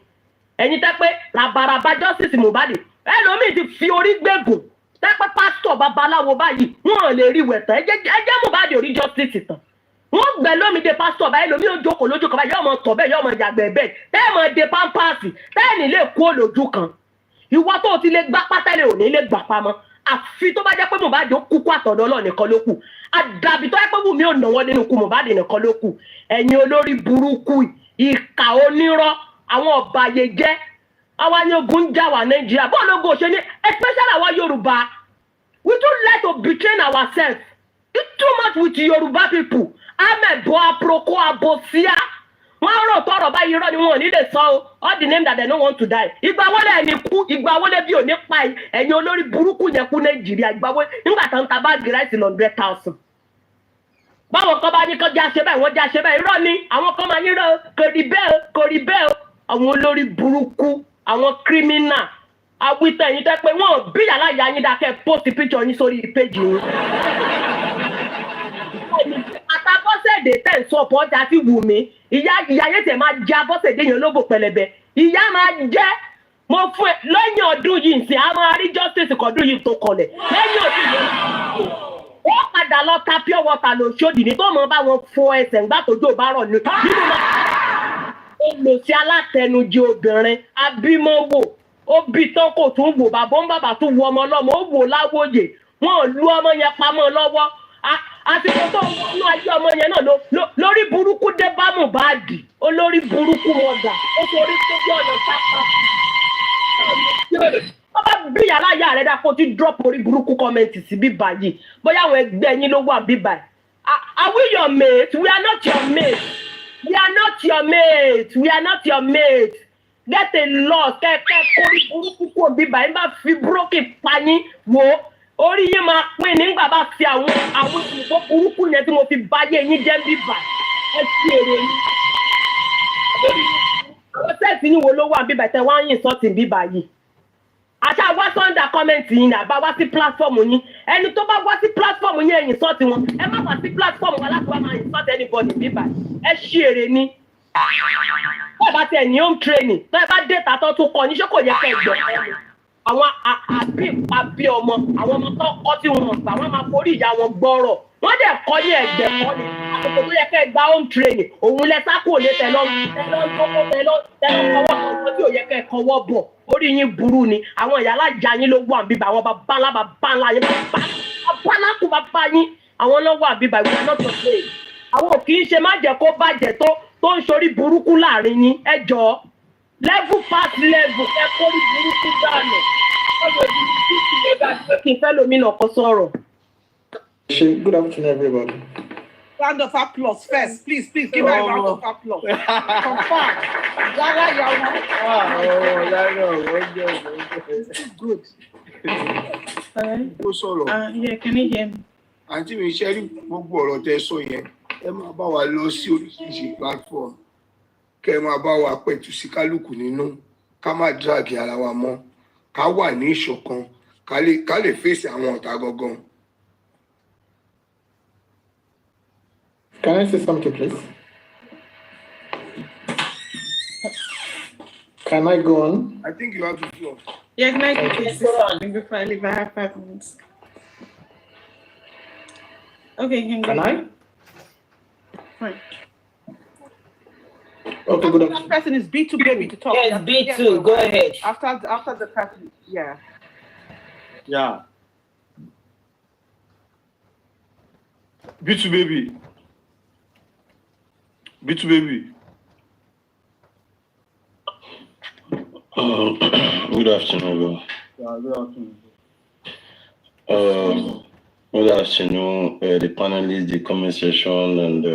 ẹ̀yin tẹ́ pé rabaraba justice Mohbad ẹlòmíì ti fi orí gbẹ̀gùn tẹ́ pé pásítọ̀ babaláwo báyìí wọ́n lè rí wẹ̀tàn ẹ jẹ́ Mohbad orí justice tán wọ́n gbẹ lómìdé pásítọ̀ báyìí lómi ò jókòó lójú kan báyìí yóò mọ tọ̀ bẹ́ẹ̀ yóò mọ yàgbẹ́ bẹ́ẹ̀ tẹ́ mọ de pampasì tẹ́ ní lè kó lójú kan ìwọ tó ti lè gbá pátẹ́lẹ̀ òní lè gbà pamọ́ àfi tó bá jẹ́ pé Mohbad ó kúkú àtọ̀dọ̀ Ọlọ́run nìkan ló kù àdàbí tó yẹ pé Wùmí ò náwó nínú ikú Mohbad nìkan ló kù ẹ̀yin olórí burúkú ìkà onírọ́ àwọn ọ̀bàyéjẹ́ Àwa ni ogun jà wá Nàìjíríà. Bó lógo ṣe ní, especially àwa Yorùbá. We don't like to betray ourselves. It's too much with Yoruba people. Ahmed Boa Proko Abosia. All the names that they don't want to die. Igba wole ni ku, igba wole bi oni pa ẹ̀yin olórí burúkú yẹn kú Nàìjíríà. Igba wole nígbà tán ta bag rice 100,000. Báwo kan bá ní kan já ṣe báyìí, wọ́n já ṣe báyìí. Irọ́ ni àwọn kan máa ní irọ́ kò rí bẹ́ẹ̀. Àwọn olórí burúkú, àwọn criminal. Àwítẹ̀ yín tẹ́ pé wọ́n bí yàrá ìyá yín dákẹ́ post picture yín sórí page yín. Àtàbọ́sẹ̀dé tẹ̀ ń sọ ọ̀pọ̀ ọjà tí wù mí. Ìyá yẹn tẹ̀ máa jẹ́ abọ́sẹ̀dé yẹn lóbò pẹlẹbẹ. Ìyá máa jẹ́ mo fún ẹ lẹ́yìn ọdún yìí nsìn a máa rí justice kọ̀ọ̀dún yìí tó kọlẹ̀. Lẹ́yìn ọdún yìí wọ́n padà lọ ta pure water lóṣòdì ní tó mọ̀ bá wọn fọ ẹsẹ̀ ńgbà tójò bá rọ̀ nínú olùsí alátẹnujẹ obìnrin abímọ́wò. Ó bí tán kò tún wò bàbá tún wo ọmọ lọ́mọ ó wò láwòye wọn ò lu ọmọ yẹn pamọ́ lọ́wọ́ àti kò tó wọnú ayé ọmọ yẹn náà lórí burúkú dé bá Mohbad olórí burúkú mọ̀gà ó torí tó bí ọ̀nà pápá. Wọ́n bá bí yàrá ìyá rẹ̀ dá kó tí drop orí burúkú kọ́mẹ́ǹtì sí bíbá yìí bóyá àwọn ẹgbẹ́ yín ló wà bíbá yìí. Are we your mates? We are not your mates. We are not your mates. We are not your mates. Get a loss kẹ́kẹ́ kórí burúkú kò bíbá yín bá fi búrókì pa yín wò orí yín máa pín nígbà bá fi àwọn ìbò burúkú yẹn tí mo fi báyé yín jẹ́ bíbá ẹ sí èrè yín. Protest yín wo ló wà bíbá tẹ wá yín sọ́ọ̀tì bíbá yìí. Àṣà wá sọ́ndà kọ́mẹ́ǹtì yín àbá wá sí pílátífọ́ọ̀mù yín ẹni tó bá wá sí pílátífọ́ọ̀mù yín ẹ̀yìn sọ́ọ̀tì wọn ẹ má wá sí pílátífọ́ọ̀mù wọn láti wá máa yìn sọ́ọ̀tì anybody bíbá ẹ sí èrè ní. Tó bá tẹ̀ ní home training tó ẹ bá dé tàtọ́ tó kọ ní ṣé kò yẹ ká ẹgbẹ́ àwọn àbí ọmọ àwọn ọmọ tó kọ́ tí wọ́n gbà wọ́n máa forí ìyá wọn gbọ́rọ̀ wọ́n dẹ̀ kọ́ ní ẹgbẹ́ kọ́ ní àkókò tó yẹ ká gba home training òun lẹ sákò lé tẹ̀lọ́ kọ́wọ́ tí ò yẹ ká kọ́wọ́ bọ̀ orí yín burú ni àwọn ìyá alájà yín ló wà bíbá àwọn bàbá ńlá yín bàbá lákùn bàbá yín àwọn ló wà bíbá ìwé náà tó ṣe àwọn kì í ṣe má jẹ́ kó bàjẹ́ tó ń ṣorí burúkú láàrin yín ẹ jọ̀ọ́ level past level ẹ kórí burúkú dànù kí n fẹ́ lómi náà kó sọ̀rọ̀. Good afternoon, everybody. Round of applause first, please give me a round of applause. Confirm. Yàrá yàrá. Good. Ó sọ̀rọ̀. Yeah, can you hear me? Àǹtí mi ṣe rí gbogbo ọ̀rọ̀ tẹ́ sọ yẹn ẹ máa bá wa lọ sí oríṣiríṣi platform kẹ́ ẹ máa bá wa pẹ̀tù sí kálukú nínú ká má drag ara wa mọ́ ká wà ní ìṣọ̀kan ká lè fèsì àwọn ọ̀tá gangan. Can I say something, please? Can I go on? I think you have to floor. Yeah, can I get this before I leave? I have 5 minutes. Okay, Can I? Fine. Okay, good That afternoon. person is B2 baby to talk. Yes, B2, go ahead. After the person, yeah. Yeah. B2 baby. B2 baby. Good afternoon, Yeah, good afternoon. good afternoon, the panelists, the comment section, and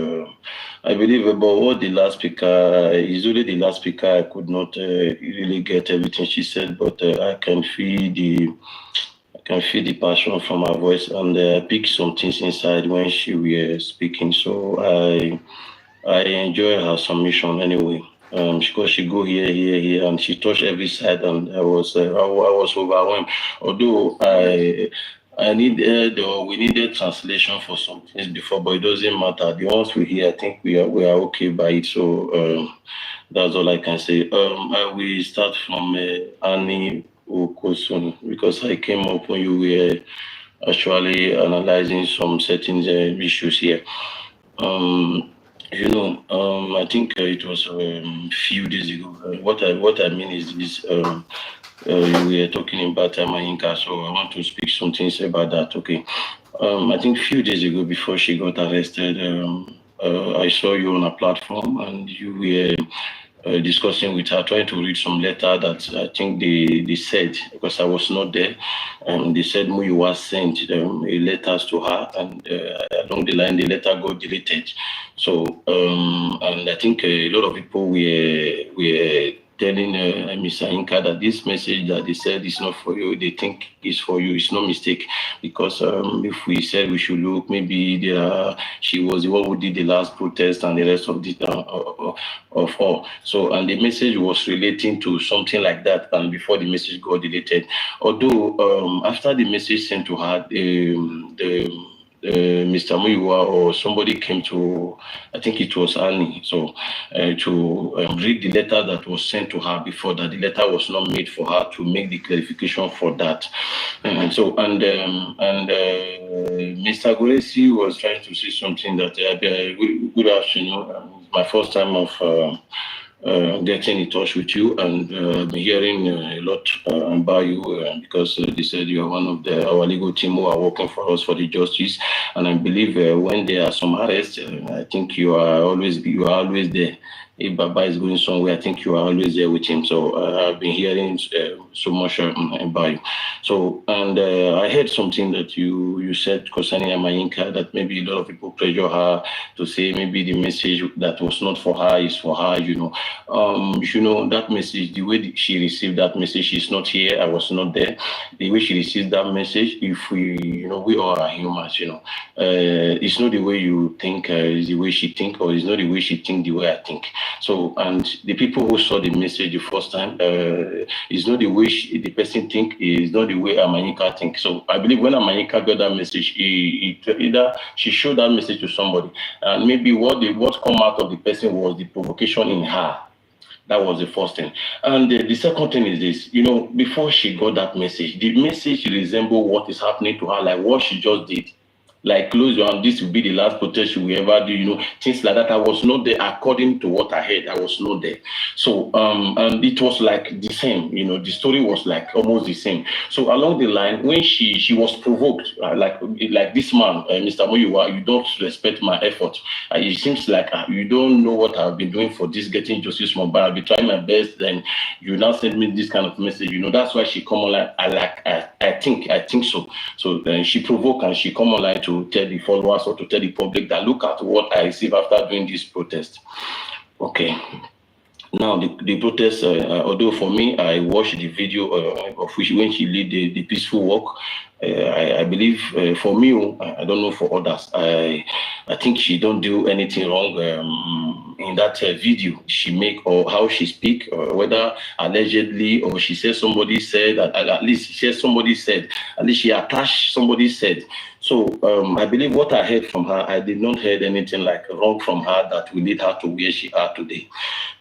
I believe about what the last speaker, is only the last speaker, I could not really get everything she said, but I can feel the passion from her voice, and I picked some things inside when she was speaking. So I enjoy her submission anyway. Because she go here, and she touched every side, and I was overwhelmed. Although we needed translation for some things before, but it doesn't matter. The ones we hear, I think we are okay by it. So that's all I can say. I will start from Annie Okosun, because I came up when you were actually analyzing some certain issues here. I think it was a few days ago. What I mean is this. We were talking about Mayinka, so I want to speak some things about that. Okay. I think a few days ago, before she got arrested, I saw you on a platform, and you were discussing with her, trying to read some letter that I think they said, because I was not there, they said Muyiwa sent letters to her, and along the line the letter got deleted. So and I think a lot of people were telling Mr. Inka that this message that they said is not for you, they think is for you. It's no mistake, because if we said we should look, maybe she was the one who did the last protest and the rest of the of all. So, and the message was relating to something like that, and before the message got deleted. Although after the message sent to her, Mr. Muyiwa or somebody came to, I think it was Annie, so to read the letter that was sent to her before that. The letter was not made for her to make the clarification for that. Mr. Goresi was trying to say something that, good afternoon, my first time of getting in touch with you, and I've been hearing a lot about you because they said you are one of our legal team who are working for us for the justice, and I believe when there are some arrests, I think you are always there. If Baba is going somewhere, I think you are always there with him. So I've been hearing so much about you. So, and I heard something that you said concerning Amayinka, that maybe a lot of people pressure her to say maybe the message that was not for her is for her, that message, the way she received that message, she's not here, I was not there. The way she received that message, if we all are humans, it's not the way you think, it's the way she think, or it's not the way she think the way I think. So, and the people who saw the message the first time, it's not the way the person think, it's not the way Amanyika think. So I believe when Amanyika got that message, either she showed that message to somebody, and maybe what come out of the person was the provocation in her. That was the first thing. And the second thing is this, before she got that message, the message resembled what is happening to her, like what she just did. Like, close your hand, this will be the last protest you will ever do, things like that. I was not there, according to what I heard, I was not there. So, and it was like the same, the story was like almost the same. So along the line, when she was provoked, like this man, Mr. Muyiwa, you don't respect my effort. It seems like you don't know what I've been doing for this, getting justice from I'll be trying my best, then you now send me this kind of message, that's why she come online. I think so. So then she provoked and she come online to tell the followers or to tell the public that look at what I received after doing this protest. Okay. Now the protest, although for me, I watched the video of which when she lead the peaceful walk. I believe for me, I don't know for others. I think she don't do anything wrong in that video she make or how she speak, or whether allegedly or she says somebody said, at least she says somebody said, at least she attached somebody said. So I believe what I heard from her, I did not hear anything like wrong from her that will lead her to where she are today.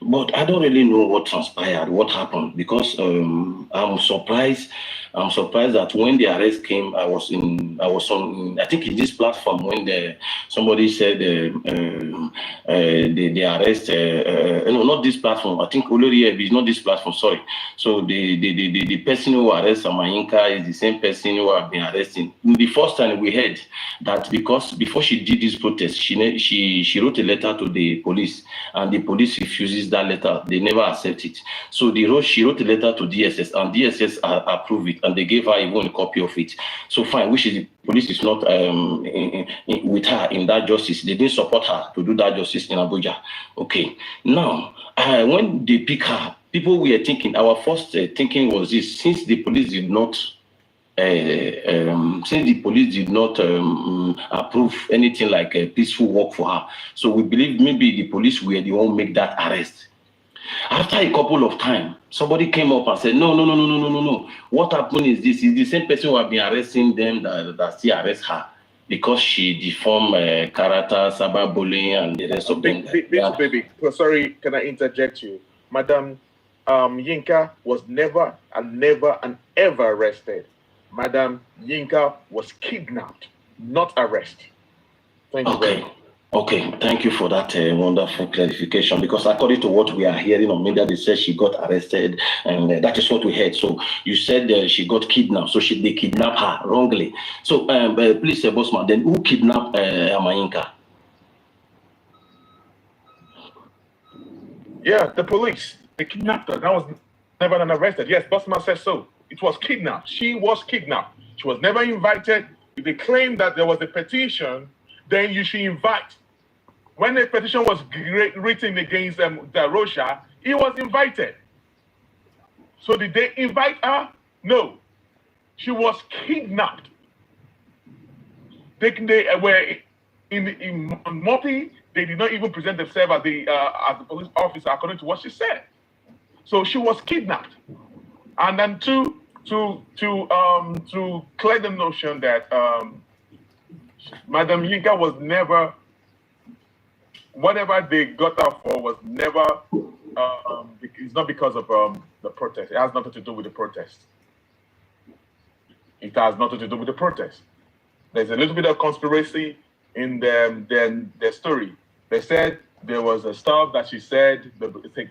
But I don't really know what transpired, what happened, because I'm surprised that when the arrest came, I was on, I think in this platform when somebody said the arrest, no, not this platform. I think Oloriye is not this platform. Sorry. So the person who arrested Amanyika is the same person who have been arresting. The first time we heard that because before she did this protest, she wrote a letter to the police, and the police refuses that letter. They never accept it. So she wrote a letter to DSS, and DSS approved it, and they gave her even a copy of it. So fine, which is the police is not with her in that justice. They didn't support her to do that justice in Abuja. Okay. Now, when they pick her, people were thinking, our first thinking was this: since the police did not approve anything like a peaceful walk for her, so we believe maybe the police were the one who make that arrest. After a couple of time, somebody came up and said, no. What happened is this: is the same person who have been arresting them that still arrest her because she deformed character, cyberbullying, and the rest of them. Baby, sorry, can I interject you? Madam Yinka was never and ever arrested. Madam Yinka was kidnapped, not arrested. Thank you very much. Okay, thank you for that wonderful clarification, because according to what we are hearing on media, they said she got arrested, and that is what we heard. So you said she got kidnapped, so they kidnapped her wrongly. So please, Bossman, then who kidnapped Amanyika? Yeah, the police. They kidnapped her. That was never arrested. Yes, Bossman says so. It was kidnapped. She was kidnapped. She was never invited. If they claim that there was a petition, then you should invite. When the petition was written against Darosha, he was invited. So did they invite her? No. She was kidnapped. They were in Mopi. They did not even present themselves as the police officer, according to what she said. So she was kidnapped. And then to clear the notion that Madam Yinka was never, whatever they got her for was never, it's not because of the protest. It has nothing to do with the protest. It has nothing to do with the protest. There's a little bit of conspiracy in their story. They said there was a stuff that she said.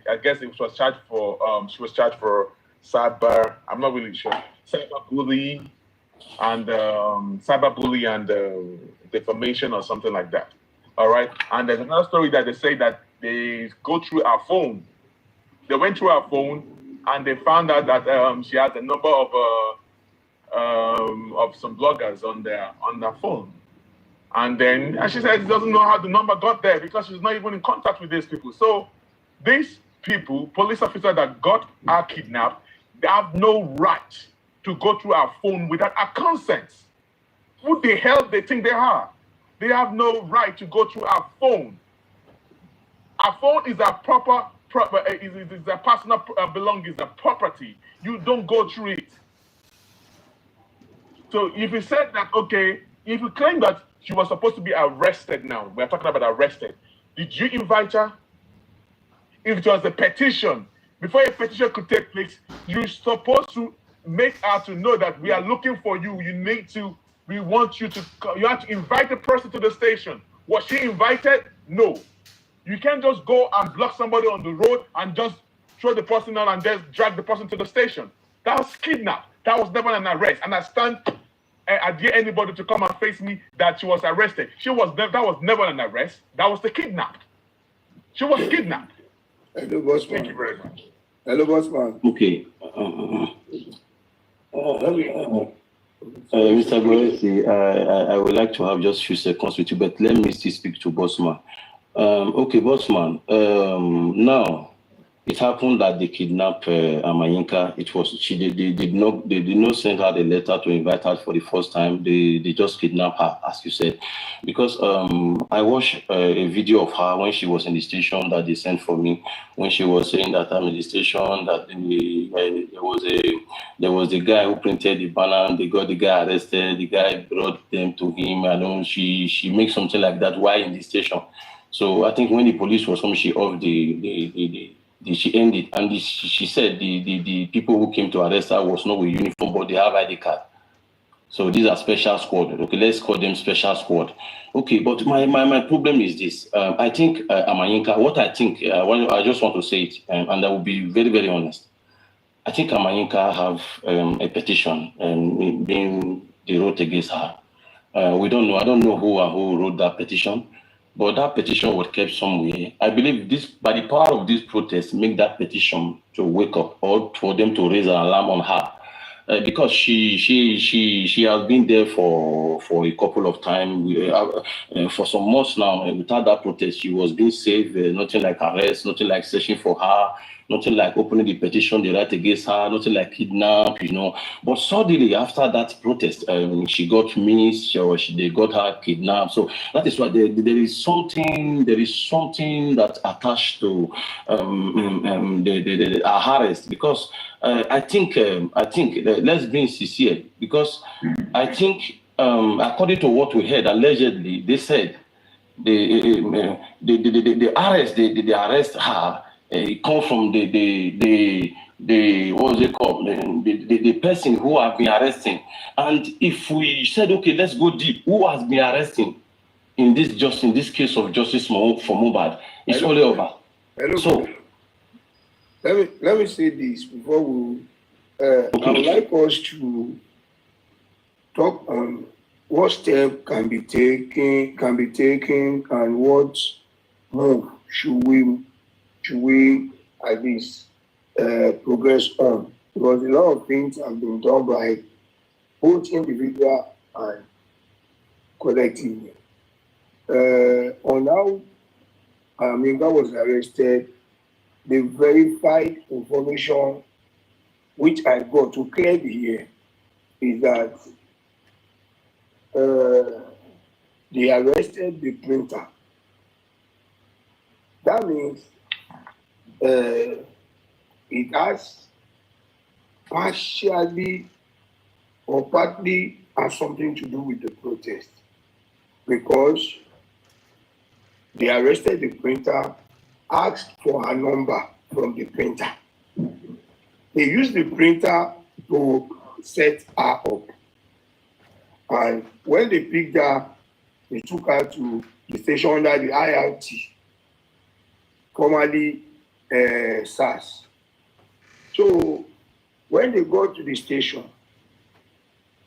I guess it was charged for. She was charged for cyber. I'm not really sure. Cyberbullying and defamation or something like that. All right. And there's another story that they say that they go through her phone. They went through her phone and they found out that she had a number of some bloggers on their phone. And she said she doesn't know how the number got there because she's not even in contact with these people. So these people, police officers that got her kidnapped, they have no right to go through our phone without our consent. Who the hell they think they are? They have no right to go through our phone. Our phone is a is a personal belongings, a property. You don't go through it. So if you said that, okay, if you claim that she was supposed to be arrested now, we're talking about arrested, did you invite her? If it was a petition, before a petition could take place, you're supposed to make her to know that we are looking for you. We want you to have to invite the person to the station. Was she invited? No. You can't just go and block somebody on the road and just throw the person out and just drag the person to the station. That was kidnapped. That was never an arrest. And I dare anybody to come and face me that she was arrested. That was never an arrest. That was the kidnapped. She was kidnapped. Hello, Bossman. Thank you very much. Hello, Bossman. Okay. Mr. Goethe, I would like to have just a few seconds with you, but let me still speak to Bossman. Okay, Bossman. Now, it happened that they kidnapped Amayinka. They did not send her the letter to invite her for the first time. They just kidnapped her, as you said, because I watched a video of her when she was in the station that they sent for me. When she was saying that I'm in the station, that there was a guy who printed the banner. They got the guy arrested. The guy brought them to him. I know she makes something like that while in the station. So I think when the police was coming, she off she ended, and she said the people who came to arrest her was not with uniform, but they have ID card. So these are special squad. Okay, let's call them special squad. Okay, but my problem is this. I think Amayinka, what I think, I just want to say it, and I will be very, very honest. I think Amayinka have a petition being they wrote against her. We don't know. I don't know who wrote that petition. But that petition was kept somewhere. I believe this, by the power of this protest, make that petition to wake up or for them to raise an alarm on her, because she has been there for a couple of times, for some months now. Without that protest, she was being safe. Nothing like arrest, nothing like searching for her, nothing like opening the petition they write against her, nothing like kidnap, But suddenly, after that protest, she got missed, or they got her kidnapped. So that is why there is something that attached to her arrest, because I think let's be sincere, because I think according to what we heard, allegedly they said the arrest they arrest her. It comes from the what was it called? The person who have been arresting. And if we said, okay, let's go deep, who has been arresting in this case of justice for Mohbad? It's all over. Hello. So let me say this before we. I would like us to talk on what step can be taken, and what move should should we at least progress on? Because a lot of things have been done by both individual and collectively. On how Aminga was arrested, the verified information which I got to clear the air is that they arrested the printer. That means it has partially or partly has something to do with the protest, because they arrested the printer, asked for a number from the printer. They used the printer to set her up. And when they picked her, they took her to the station under the IRT, formerly SARS. So when they got to the station,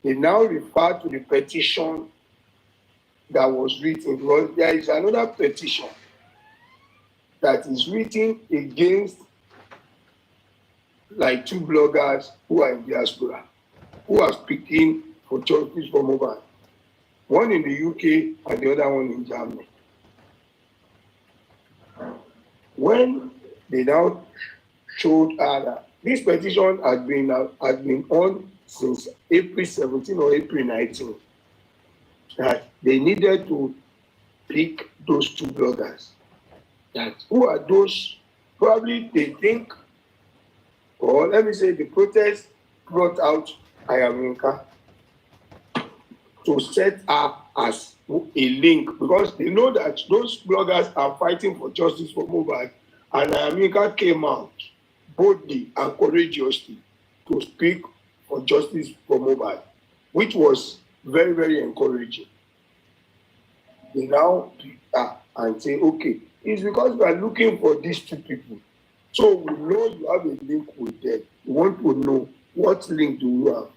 they now refer to the petition that was written, because there is another petition that is written against like 2 bloggers who are in diaspora, who are speaking for justice for Mohbad. One in the UK and the other one in Germany. When they now showed her that this petition had been on since April 17 or April 19, that they needed to pick those 2 bloggers. That who are those? Probably they think, or let me say, the protest brought out Ayaminka to set her as a link, because they know that those bloggers are fighting for justice for Mohbad, and Ayaminka came out boldly and courageously to speak for justice for Mohbad, which was very, very encouraging. They now pick her and say, okay, it's because we are looking for these 2 people. So we know you have a link with them. We want to know what link do you have.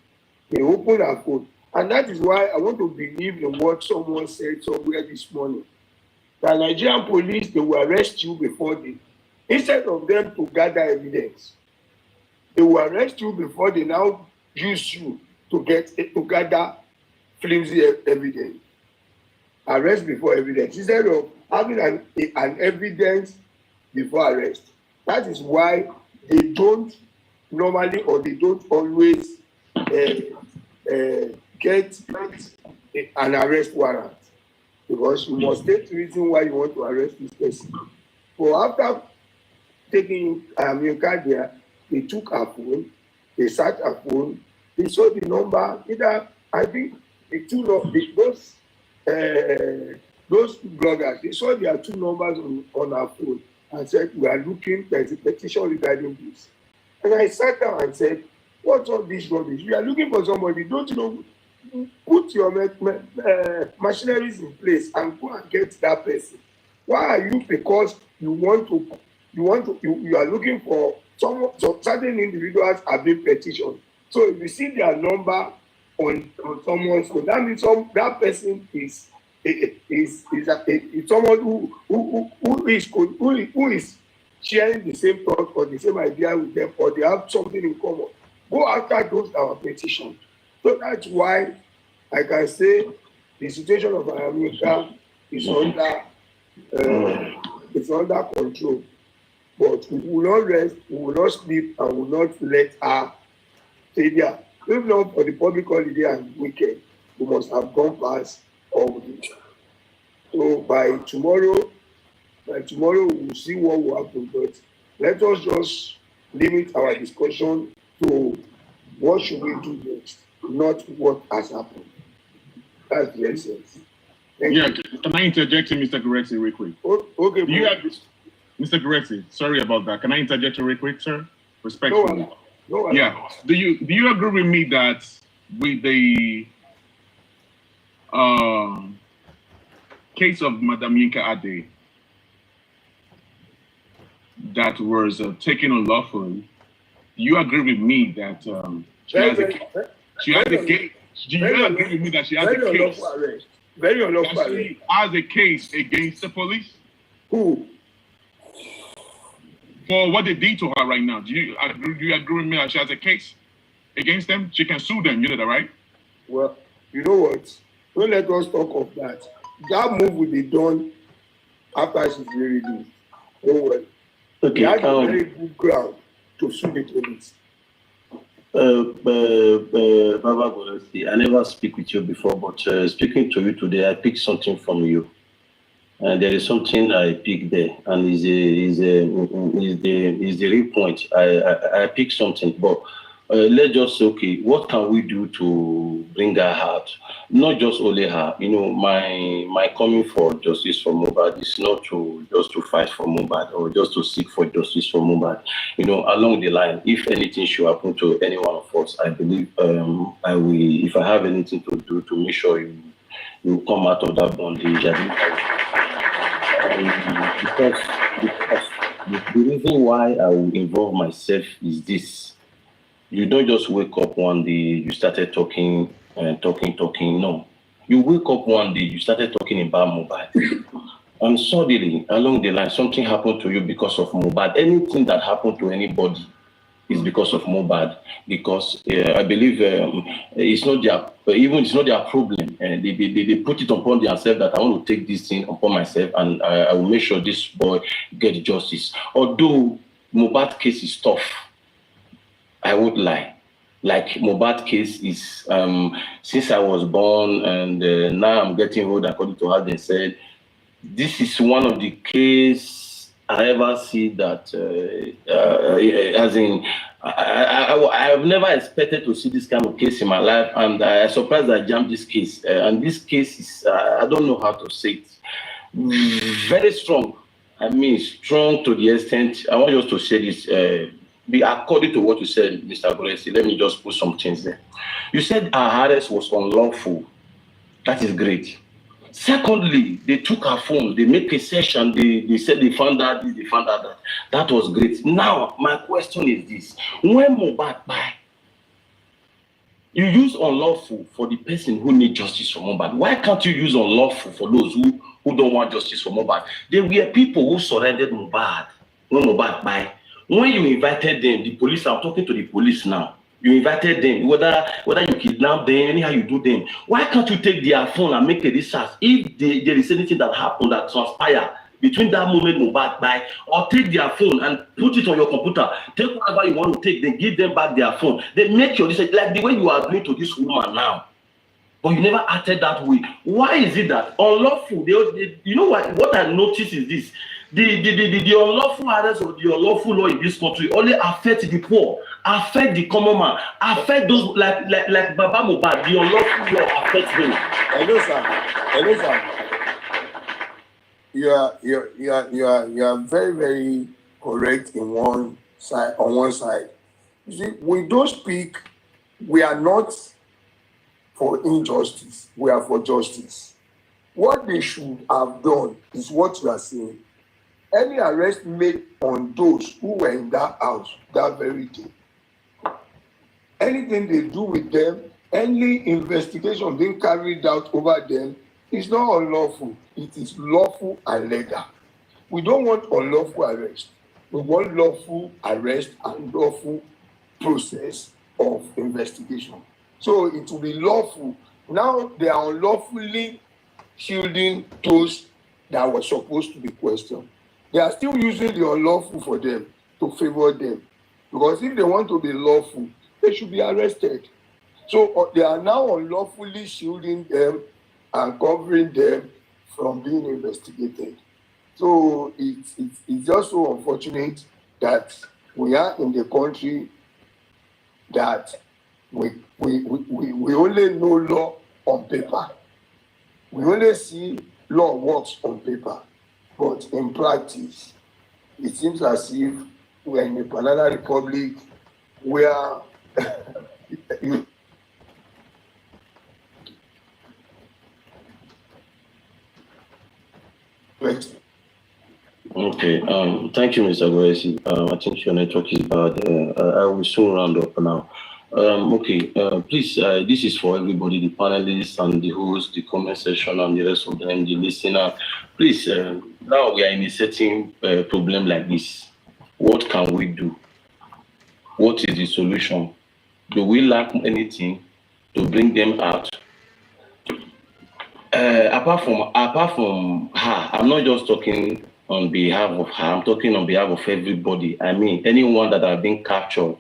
They open our phone. And that is why I want to believe in what someone said somewhere this morning. The Nigerian police, they will arrest you before they, instead of them to gather evidence, they will arrest you before they now use you to gather flimsy evidence. Arrest before evidence, instead of having an evidence before arrest. That is why they don't normally, or they don't always get an arrest warrant, because you must take the reason why you want to arrest this person. But after taking Aminka there, they took her phone, they searched her phone, they saw the number. Either I think those bloggers, they saw there are 2 numbers on our phone and said, we are looking, there's a petition regarding this. And I sat down and said, what's all this rubbish? You are looking for somebody, don't you know, put your machineries in place and go and get that person. Why are you? Because you are looking for someone, so certain individuals have been petitioned. So if you see their number on someone's phone, that means that person is someone who is sharing the same thought or the same idea with them, or they have something in common. Go after those that are petitioned. So that's why I can say the situation of Ayaminka is under control. But we will not rest, we will not sleep, and will not let her stay there. If not for the public holiday and weekend, we must have gone past all of it. So by tomorrow we will see what will happen. But let us just limit our discussion to what should we do next, not what has happened. That's the essence. Thank you. Can I interject in, Mr. Goretti, real quick? Okay. Mr. Goretti, sorry about that. Can I interject real quick, sir? Respectfully. No. Yeah. Do you agree with me that with the case of Madam Yinka Ade that was taken unlawfully, you agree with me that she has a case? Do you agree with me that she has a case? Very unlawful arrest. She has a case against the police? Who? for what they did to her right now. Do you agree with me that she has a case against them? She can sue them, you know that, right? Well, you know what? Don't let us talk of that. That move will be done after she's very released. Don't worry. Okay. We have a very good ground to sue the police. Baba Goresi, I never speak with you before, but speaking to you today, I picked something from you. And there is something I picked there, and is the real point. I picked something, but let's just say, okay, what can we do to bring her out? Not just only her. You know, my coming for justice for Mohbad is not just to fight for Mohbad or just to seek for justice for Mohbad. You know, along the line, if anything should happen to any one of us, I believe I will. If I have anything to do to make sure you come out of that bondage, because the reason why I will involve myself is this. You don't just wake up one day, you started talking. No. You wake up one day, you started talking about Mohbad. And suddenly, along the line, something happened to you because of Mohbad. Anything that happened to anybody is because of Mohbad. Because I believe it's not their problem. They put it upon themselves that I want to take this thing upon myself and I will make sure this boy gets justice. Although Mohbad case is tough, I won't lie. Like Mohbad case is, since I was born and now I'm getting old, according to how they said, this is one of the cases I ever see that, as in, I have never expected to see this kind of case in my life, and I'm surprised I jammed this case. And this case is, I don't know how to say it, very strong. I mean, strong to the extent, I want you to say this, according to what you said, Mr. Goresi, let me just put some things there. You said our arrest was unlawful. That is great. Secondly, they took her phone, they made a session, they said they found out this, they found out that. That was great. Now, my question is this. When Mohbad died, you use unlawful for the person who needs justice for Mohbad. Why can't you use unlawful for those who don't want justice for Mohbad? There were people who surrendered Mohbad when Mohbad died. When you invited them, the police, I'm talking to the police now, you invited them, whether you kidnap them, anyhow you do them, why can't you take their phone and make a research if there is anything that happened that transpired between that moment Mohbad died, or take their phone and put it on your computer, take whatever you want to take, then give them back their phone. They make your research like the way you are doing to this woman now. But you never acted that way. Why is it that unlawful? You know what I noticed is this. The unlawful arrest or the unlawful law in this country only affect the poor, affect the common man, affect those like Baba Mohbad. The unlawful law affects him. Hello, sir. You are very, very correct in one side. On one side, you see, we don't speak. We are not for injustice. We are for justice. What they should have done is what you are saying. Any arrest made on those who were in that house that very day, anything they do with them, any investigation being carried out over them is not unlawful. It is lawful and legal. We don't want unlawful arrest. We want lawful arrest and lawful process of investigation. So it will be lawful. Now they are unlawfully shielding those that were supposed to be questioned. They are still using the unlawful for them to favor them. Because if they want to be lawful, they should be arrested. So they are now unlawfully shielding them and covering them from being investigated. So it's just so unfortunate that we are in the country that we only know law on paper. We only see law works on paper. But in practice, it seems as if we are in a banana republic where Okay, thank you, Mr. Goresi. I think your network is bad. I will soon round up now. Okay, please, this is for everybody, the panelists and the host, the comment section and the rest of them, the listener. Please, now we are in a certain problem like this. what can we do? What is the solution? Do we lack anything to bring them out? Apart from her, I'm not just talking on behalf of her, I'm talking on behalf of everybody. I mean, anyone that have been captured,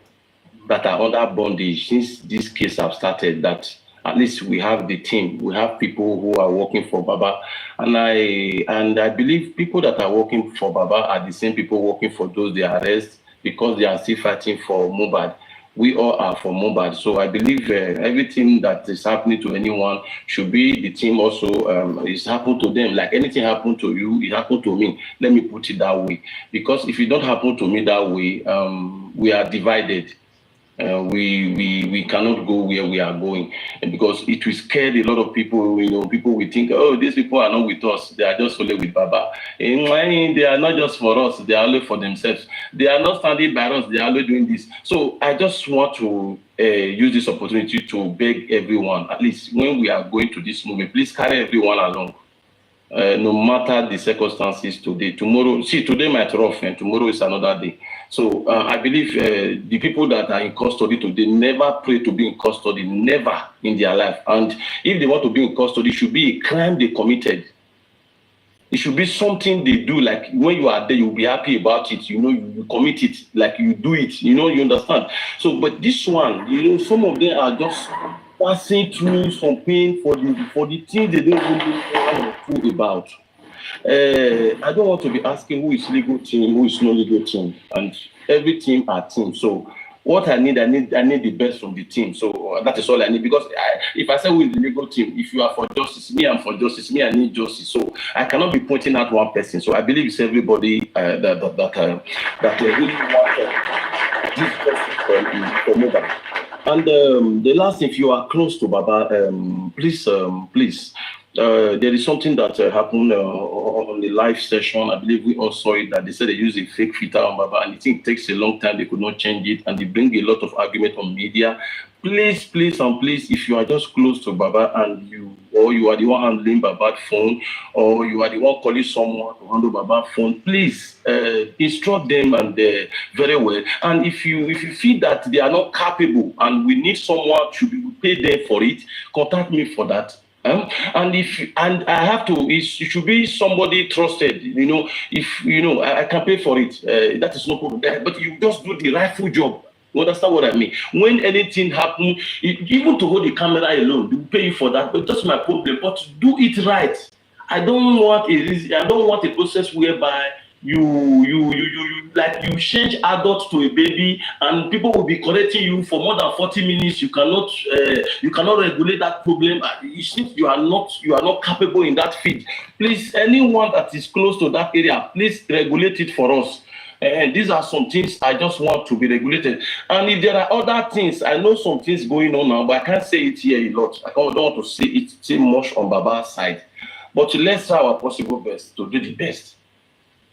that are under bondage since this case have started, that at least we have the team, we have people who are working for Baba. And I believe people that are working for Baba are the same people working for those they arrest, because they are still fighting for Mohbad. We all are for Mohbad. So I believe everything that is happening to anyone should be the team also. It's happened to them. Like anything happened to you, it happened to me. Let me put it that way. Because if it don't happen to me that way, we are divided. We cannot go where we are going, and because it will scare a lot of people. You know, people will think, oh, these people are not with us, they are just only with Baba. And they are not just for us, they are only for themselves. They are not standing by us, they are only doing this. So I just want to use this opportunity to beg everyone, at least when we are going to this movement, please carry everyone along. No matter the circumstances today, tomorrow, see, today might rough and tomorrow is another day. So I believe the people that are in custody today never pray to be in custody, never in their life. And if they want to be in custody, it should be a crime they committed. It should be something they do, like when you are there, you'll be happy about it. You know, you commit it, like you do it, you know, you understand. So, but this one, you know, some of them are just passing through some pain for the things they don't really know about. I don't want to be asking who is legal team, who is no legal team, and every team are team. So what I need the best from the team. So that is all I need. Because if I say who is the legal team, if you are for justice, me I'm for justice, me I need justice. So I cannot be pointing out one person. So I believe it's everybody that really want this justice for Mohbad. And the last, if you are close to Baba, please. There is something that happened on the live session. I believe we all saw it, that they said they use a fake filter on Baba, and I think it takes a long time. They could not change it, and they bring a lot of argument on media. Please, if you are just close to Baba and you are the one handling Baba's phone, or you are the one calling someone to handle Baba's phone, please instruct them and very well. And if you feel that they are not capable and we need someone to pay them for it, contact me for that. And I have to, it should be somebody trusted. You know, if you know, I can pay for it. That is no problem. But you just do the rightful job. You understand what I mean? When anything happens, even to hold the camera alone, they will pay you for that. But that's my problem. But do it right. I don't want a process whereby you change adult to a baby, and people will be correcting you for more than 40 minutes. You cannot regulate that problem. It seems you are not capable in that field. Please, anyone that is close to that area, please regulate it for us. And these are some things I just want to be regulated. And if there are other things, I know some things going on now, but I can't say it here a lot. I don't want to say much on Baba's side. But let's try our possible best to do the best.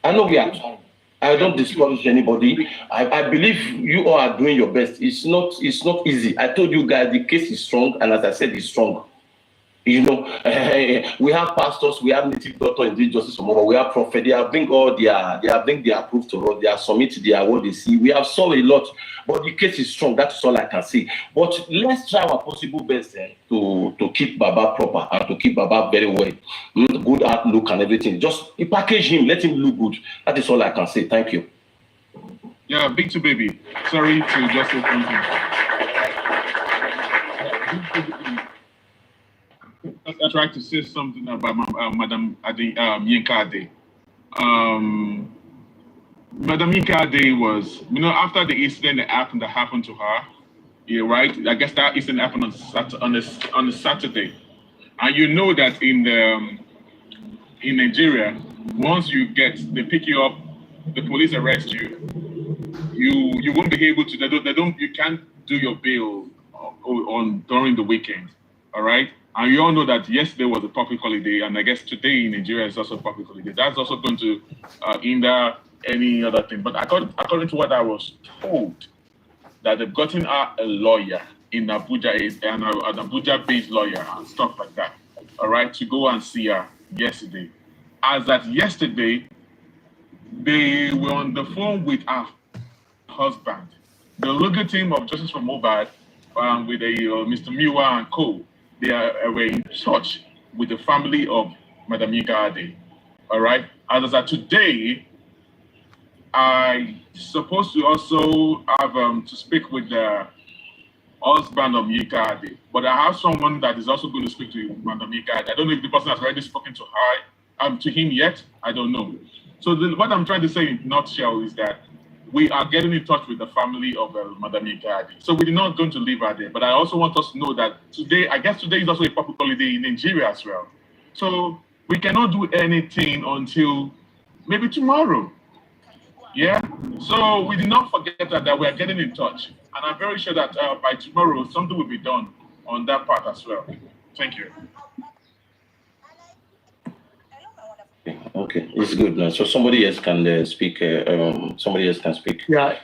I know we are trying. I don't discourage anybody. I believe you all are doing your best. It's not easy. I told you guys the case is strong, and as I said, it's strong. You know, we have pastors, we have native doctors in this justice for Mohbad, we have prophets. They bring their proof to us, they are submit their what they see. We have saw a lot, but the case is strong. That's all I can say. But let's try our possible best to keep Baba proper and to keep Baba very well, good outlook and everything. Just package him, let him look good. That is all I can say. Thank you. Yeah, Big Two Baby. Sorry to just say something. I tried to say something about Madam Yinka Ade. Madam Yinka Ade was, you know, after the incident that happened to her, yeah, right? I guess that incident happened on a Saturday, and you know that in Nigeria, once they pick you up, the police arrest you. You won't be able to. You can't do your bail during the weekend. All right. And you all know that yesterday was a public holiday, and I guess today in Nigeria is also a public holiday. That's also going to hinder any other thing. But according to what I was told, that they've gotten a lawyer in Abuja, an Abuja-based lawyer and stuff like that, all right, to go and see her yesterday. As at yesterday, they were on the phone with her husband. The legal team of Justice for Mohbad, with Mr. Miwa and co, they were in touch with the family of Madam Yinka Ade. All right. And as of today, I supposed to also have to speak with the husband of Yinka Ade, but I have someone that is also going to speak to Madam Yinka Ade. I don't know if the person has already spoken to her, to him yet. I don't know. So what I'm trying to say in a nutshell is that we are getting in touch with the family of Madam Yinka Ade. So we're not going to leave her there. But I also want us to know that today, I guess today is also a public holiday in Nigeria as well. So we cannot do anything until maybe tomorrow. Yeah. So we did not forget that we are getting in touch. And I'm very sure that by tomorrow, something will be done on that part as well. Thank you. Okay, it's good now. So somebody else can speak. Somebody else can speak. Yeah.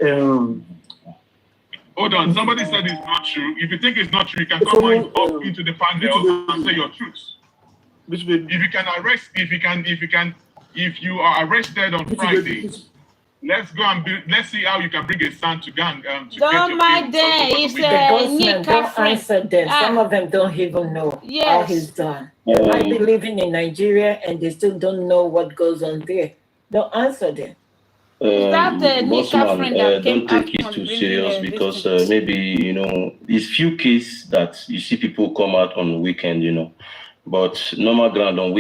Hold on. Somebody said it's not true. If you think it's not true, you can come up into the panel and say your truth. If you can arrest, if you are arrested on Friday, let's go and let's see how you can bring a son to gang. Don't mind them. It's don't answer them. Some of them don't even know how he's done. They might be living in Nigeria and they still don't know what goes on there. Don't answer them. Bossman, don't take it too serious because maybe it's few cases that you see people come out on the weekend, but normal ground on